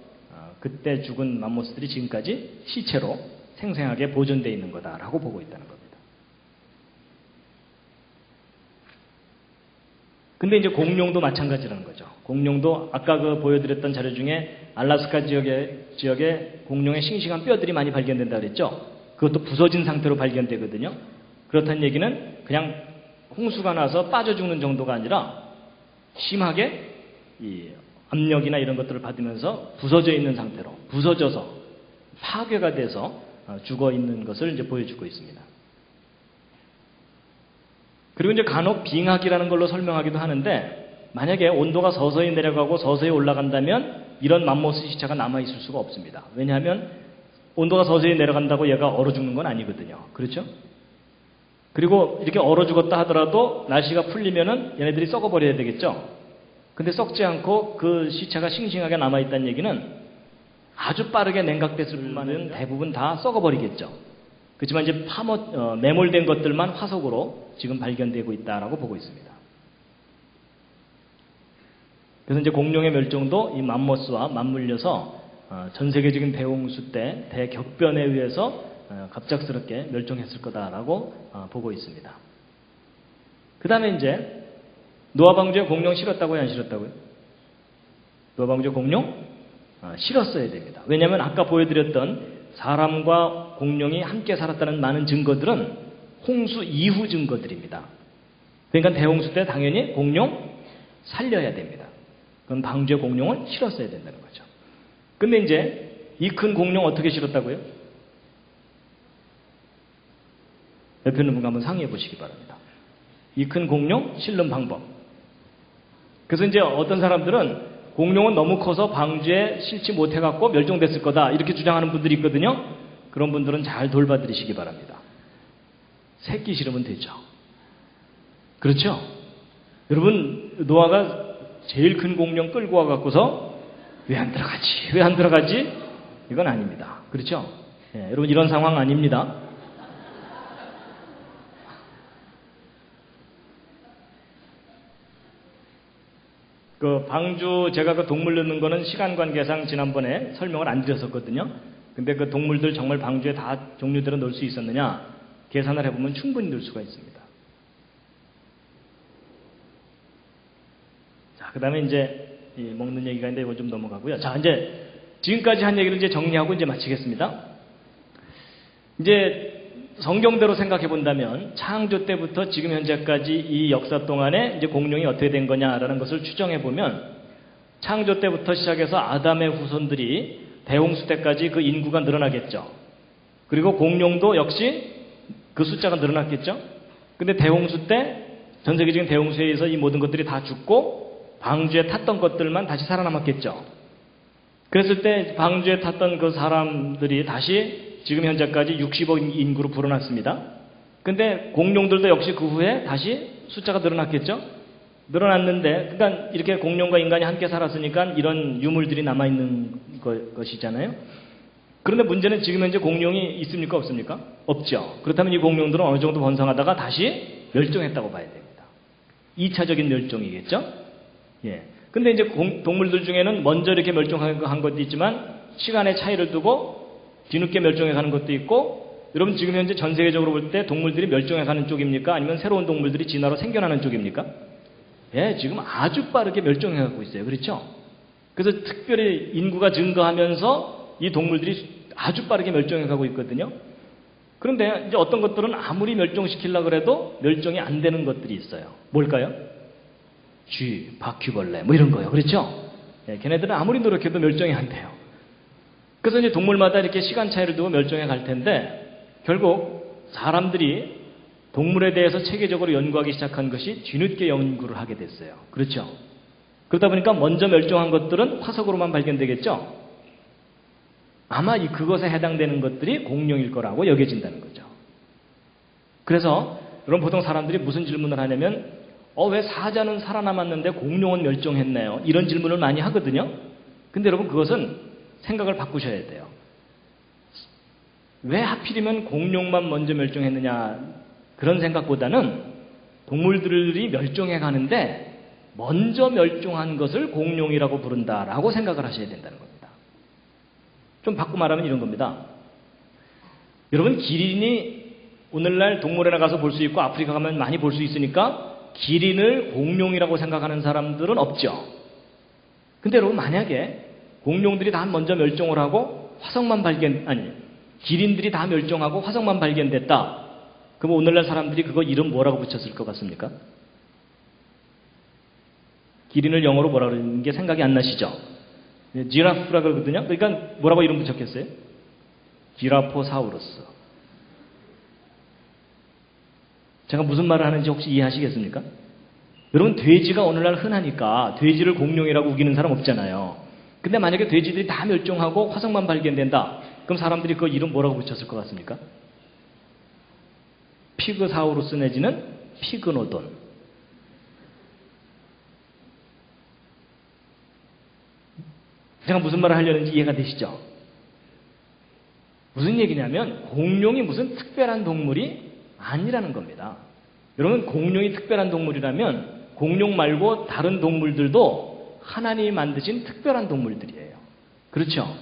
그때 죽은 맘모스들이 지금까지 시체로 생생하게 보존되어 있는 거다라고 보고 있다는 겁니다. 근데 이제 공룡도 마찬가지라는 거죠. 공룡도 아까 그 보여드렸던 자료 중에 알래스카 지역에 공룡의 싱싱한 뼈들이 많이 발견된다 그랬죠. 그것도 부서진 상태로 발견되거든요. 그렇다는 얘기는 그냥 홍수가 나서 빠져 죽는 정도가 아니라 심하게 이 압력이나 이런 것들을 받으면서 부서져 있는 상태로 부서져서 파괴가 돼서 죽어 있는 것을 이제 보여주고 있습니다. 그리고 이제 간혹 빙하기라는 걸로 설명하기도 하는데 만약에 온도가 서서히 내려가고 서서히 올라간다면 이런 맘모스 시체가 남아 있을 수가 없습니다. 왜냐하면 온도가 서서히 내려간다고 얘가 얼어 죽는 건 아니거든요. 그렇죠? 그리고 이렇게 얼어 죽었다 하더라도 날씨가 풀리면은 얘네들이 썩어버려야 되겠죠. 근데 썩지 않고 그 시체가 싱싱하게 남아있다는 얘기는 아주 빠르게 냉각됐을 뿐만은 대부분 다 썩어버리겠죠. 그렇지만 이제 매몰된 것들만 화석으로 지금 발견되고 있다라고 보고 있습니다. 그래서 이제 공룡의 멸종도 이 맘모스와 맞물려서 전 세계적인 대홍수 때 대격변에 의해서 갑작스럽게 멸종했을 거다라고 보고 있습니다. 그 다음에 이제 노아 방주에 공룡 실었다고요? 안 실었다고요? 노아 방주에 공룡? 실었어야 됩니다. 왜냐하면 아까 보여드렸던 사람과 공룡이 함께 살았다는 많은 증거들은 홍수 이후 증거들입니다. 그러니까 대홍수 때 당연히 공룡 살려야 됩니다. 그럼 방주에 공룡을 실었어야 된다는 거죠. 근데 이제 이 큰 공룡 어떻게 실었다고요? 옆에 있는 분과 한번 상의해 보시기 바랍니다. 이 큰 공룡 실는 방법. 그래서 이제 어떤 사람들은 공룡은 너무 커서 방주에 실지 못해갖고 멸종됐을 거다 이렇게 주장하는 분들이 있거든요. 그런 분들은 잘 돌봐드리시기 바랍니다. 새끼 실으면 되죠. 그렇죠? 여러분, 노아가 제일 큰 공룡 끌고 와갖고서 왜 안 들어가지? 왜 안 들어가지? 이건 아닙니다. 그렇죠? 예, 여러분, 이런 상황 아닙니다. 그 방주, 제가 그 동물 넣는 거는 시간 관계상 지난번에 설명을 안 드렸었거든요. 근데 그 동물들 정말 방주에 다 종류대로 넣을 수 있었느냐? 계산을 해보면 충분히 넣을 수가 있습니다. 자, 그 다음에 이제 먹는 얘기가 있는데 이거 좀 넘어가고요. 자, 이제 지금까지 한 얘기를 이제 정리하고 이제 마치겠습니다. 이제 성경대로 생각해 본다면 창조 때부터 지금 현재까지 이 역사 동안에 이제 공룡이 어떻게 된 거냐라는 것을 추정해 보면 창조 때부터 시작해서 아담의 후손들이 대홍수 때까지 그 인구가 늘어나겠죠. 그리고 공룡도 역시 그 숫자가 늘어났겠죠. 근데 대홍수 때 전 세계적인 대홍수에 의해서 이 모든 것들이 다 죽고 방주에 탔던 것들만 다시 살아남았겠죠. 그랬을 때 방주에 탔던 그 사람들이 다시 지금 현재까지 60억 인구로 불어났습니다. 근데 공룡들도 역시 그 후에 다시 숫자가 늘어났겠죠? 늘어났는데, 그러니까 이렇게 공룡과 인간이 함께 살았으니까 이런 유물들이 남아있는 것이잖아요. 그런데 문제는 지금 현재 공룡이 있습니까? 없습니까? 없죠. 그렇다면 이 공룡들은 어느 정도 번성하다가 다시 멸종했다고 봐야 됩니다. 2차적인 멸종이겠죠? 예. 근데 이제 동물들 중에는 먼저 이렇게 멸종한 것도 있지만 시간의 차이를 두고 뒤늦게 멸종해 가는 것도 있고, 여러분 지금 현재 전 세계적으로 볼 때 동물들이 멸종해 가는 쪽입니까? 아니면 새로운 동물들이 진화로 생겨나는 쪽입니까? 예, 지금 아주 빠르게 멸종해 가고 있어요. 그렇죠? 그래서 특별히 인구가 증가하면서 이 동물들이 아주 빠르게 멸종해 가고 있거든요. 그런데 이제 어떤 것들은 아무리 멸종시키려고 해도 멸종이 안 되는 것들이 있어요. 뭘까요? 쥐, 바퀴벌레 뭐 이런 거요. 그렇죠? 예, 걔네들은 아무리 노력해도 멸종이 안 돼요. 그래서 이제 동물마다 이렇게 시간 차이를 두고 멸종해 갈 텐데 결국 사람들이 동물에 대해서 체계적으로 연구하기 시작한 것이 뒤늦게 연구를 하게 됐어요. 그렇죠? 그러다 보니까 먼저 멸종한 것들은 화석으로만 발견되겠죠? 아마 그것에 해당되는 것들이 공룡일 거라고 여겨진다는 거죠. 그래서 여러분 보통 사람들이 무슨 질문을 하냐면 왜 사자는 살아남았는데 공룡은 멸종했나요? 이런 질문을 많이 하거든요. 근데 여러분 그것은 생각을 바꾸셔야 돼요. 왜 하필이면 공룡만 먼저 멸종했느냐 그런 생각보다는 동물들이 멸종해 가는데 먼저 멸종한 것을 공룡이라고 부른다라고 생각을 하셔야 된다는 겁니다. 좀 바꿔 말하면 이런 겁니다. 여러분 기린이 오늘날 동물원에 나가서 볼 수 있고 아프리카 가면 많이 볼 수 있으니까 기린을 공룡이라고 생각하는 사람들은 없죠. 근데 여러분 만약에 공룡들이 다 먼저 멸종을 하고 기린들이 다 멸종하고 화석만 발견됐다. 그럼 오늘날 사람들이 그거 이름 뭐라고 붙였을 것 같습니까? 기린을 영어로 뭐라 그러는 게 생각이 안 나시죠? 지라프라 그러거든요. 그러니까 뭐라고 이름 붙였겠어요? 지라포사우루스. 제가 무슨 말을 하는지 혹시 이해하시겠습니까? 여러분 돼지가 오늘날 흔하니까 돼지를 공룡이라고 우기는 사람 없잖아요. 근데 만약에 돼지들이 다 멸종하고 화석만 발견된다. 그럼 사람들이 그 이름 뭐라고 붙였을 것 같습니까? 피그사우루스 내지는 피그노돈. 제가 무슨 말을 하려는지 이해가 되시죠? 무슨 얘기냐면 공룡이 무슨 특별한 동물이 아니라는 겁니다. 여러분 공룡이 특별한 동물이라면 공룡 말고 다른 동물들도 하나님이 만드신 특별한 동물들이에요. 그렇죠?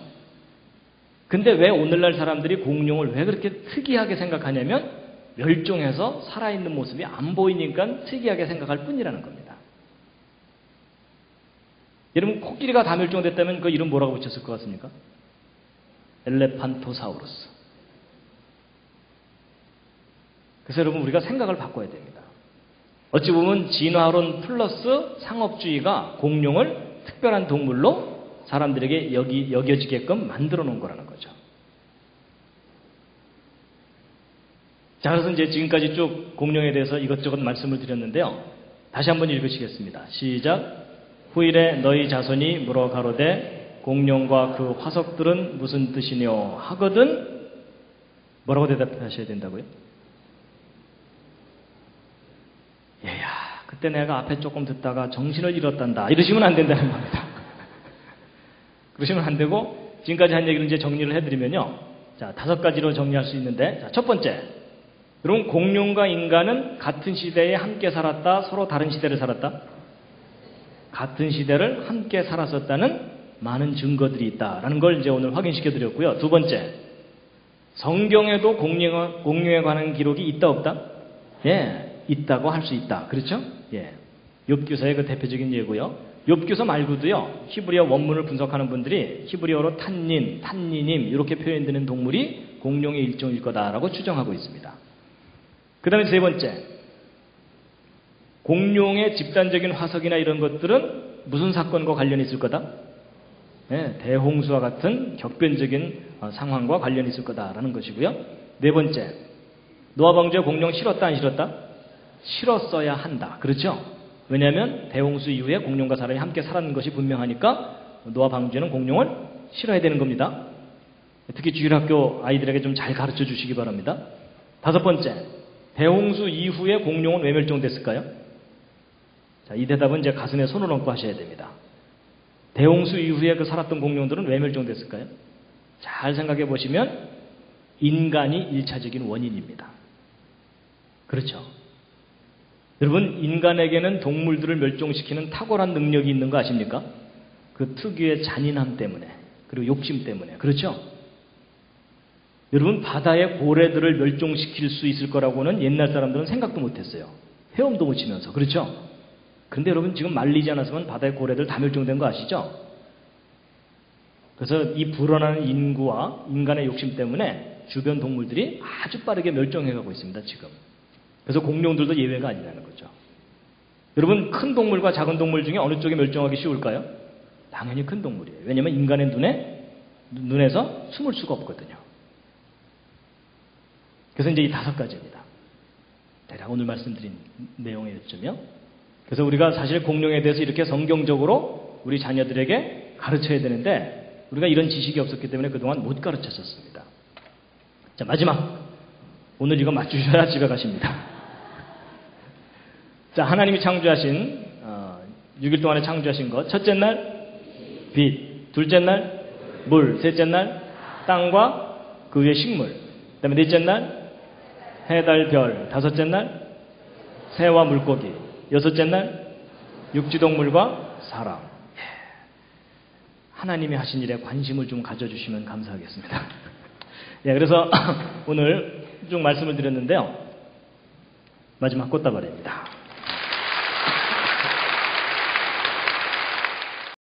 근데 왜 오늘날 사람들이 공룡을 왜 그렇게 특이하게 생각하냐면 멸종해서 살아있는 모습이 안 보이니까 특이하게 생각할 뿐이라는 겁니다. 여러분 코끼리가 다 멸종됐다면 그 이름 뭐라고 붙였을 것 같습니까? 엘레판토사우루스. 그래서 여러분 우리가 생각을 바꿔야 됩니다. 어찌 보면 진화론 플러스 상업주의가 공룡을 특별한 동물로 사람들에게 여겨지게끔 만들어 놓은 거라는 거죠. 자, 그래서 이제 지금까지 쭉 공룡에 대해서 이것저것 말씀을 드렸는데요. 다시 한번 읽으시겠습니다. 시작. 후일에 너희 자손이 물어 가로되 공룡과 그 화석들은 무슨 뜻이뇨 하거든 뭐라고 대답하셔야 된다고요? 얘야 그때 내가 앞에 조금 듣다가 정신을 잃었단다. 이러시면 안 된다는 겁니다. 그러시면 안 되고 지금까지 한 얘기를 이제 정리를 해드리면요. 자, 5가지로 정리할 수 있는데 자, 첫 번째. 여러분 공룡과 인간은 같은 시대에 함께 살았다. 서로 다른 시대를 살았다. 같은 시대를 함께 살았었다는 많은 증거들이 있다라는 걸 이제 오늘 확인시켜 드렸고요. 두 번째. 성경에도 공룡에 관한 기록이 있다 없다? 예, 있다고 할 수 있다. 그렇죠? 예. 욥기서의 그 대표적인 예고요. 욥기서 말고도요. 히브리어 원문을 분석하는 분들이 히브리어로 탄니님 이렇게 표현되는 동물이 공룡의 일종일 거다라고 추정하고 있습니다. 그 다음에 세 번째. 공룡의 집단적인 화석이나 이런 것들은 무슨 사건과 관련이 있을 거다? 네, 대홍수와 같은 격변적인 상황과 관련이 있을 거다라는 것이고요. 네 번째, 노아 방주에 공룡 실었다 안 실었다? 실었어야 한다. 그렇죠? 왜냐하면 대홍수 이후에 공룡과 사람이 함께 살았는 것이 분명하니까 노아 방주에는 공룡을 실어야 되는 겁니다. 특히 주일학교 아이들에게 좀 잘 가르쳐 주시기 바랍니다. 다섯 번째, 대홍수 이후에 공룡은 왜 멸종됐을까요? 자, 이 대답은 이제 가슴에 손을 얹고 하셔야 됩니다. 대홍수 이후에 그 살았던 공룡들은 왜 멸종됐을까요? 잘 생각해 보시면 인간이 1차적인 원인입니다. 그렇죠? 여러분 인간에게는 동물들을 멸종시키는 탁월한 능력이 있는 거 아십니까? 그 특유의 잔인함 때문에 그리고 욕심 때문에. 그렇죠? 여러분 바다의 고래들을 멸종시킬 수 있을 거라고는 옛날 사람들은 생각도 못했어요. 헤엄도 못 치면서. 그렇죠? 근데 여러분 지금 말리지 않았으면 바다의 고래들 다 멸종된 거 아시죠? 그래서 이 불어나는 인구와 인간의 욕심 때문에 주변 동물들이 아주 빠르게 멸종해가고 있습니다. 지금. 그래서 공룡들도 예외가 아니라는 거죠. 여러분 큰 동물과 작은 동물 중에 어느 쪽이 멸종하기 쉬울까요? 당연히 큰 동물이에요. 왜냐하면 인간의 눈에서 숨을 수가 없거든요. 그래서 이제 이 5가지입니다. 대략 오늘 말씀드린 내용이었죠. 그래서 우리가 사실 공룡에 대해서 이렇게 성경적으로 우리 자녀들에게 가르쳐야 되는데 우리가 이런 지식이 없었기 때문에 그동안 못 가르쳤었습니다. 자, 마지막. 오늘 이거 맞추셔야 집에 가십니다. 자, 하나님이 창조하신 6일 동안에 창조하신 것. 첫째 날 빛, 둘째 날 물, 셋째 날 땅과 그 위에 식물, 그 다음에 넷째 날 해, 달, 별, 다섯째 날 새와 물고기, 여섯째 날 육지동물과 사람. 하나님이 하신 일에 관심을 좀 가져주시면 감사하겠습니다. 예, 그래서 오늘 쭉 말씀을 드렸는데요. 마지막 꽃다발입니다.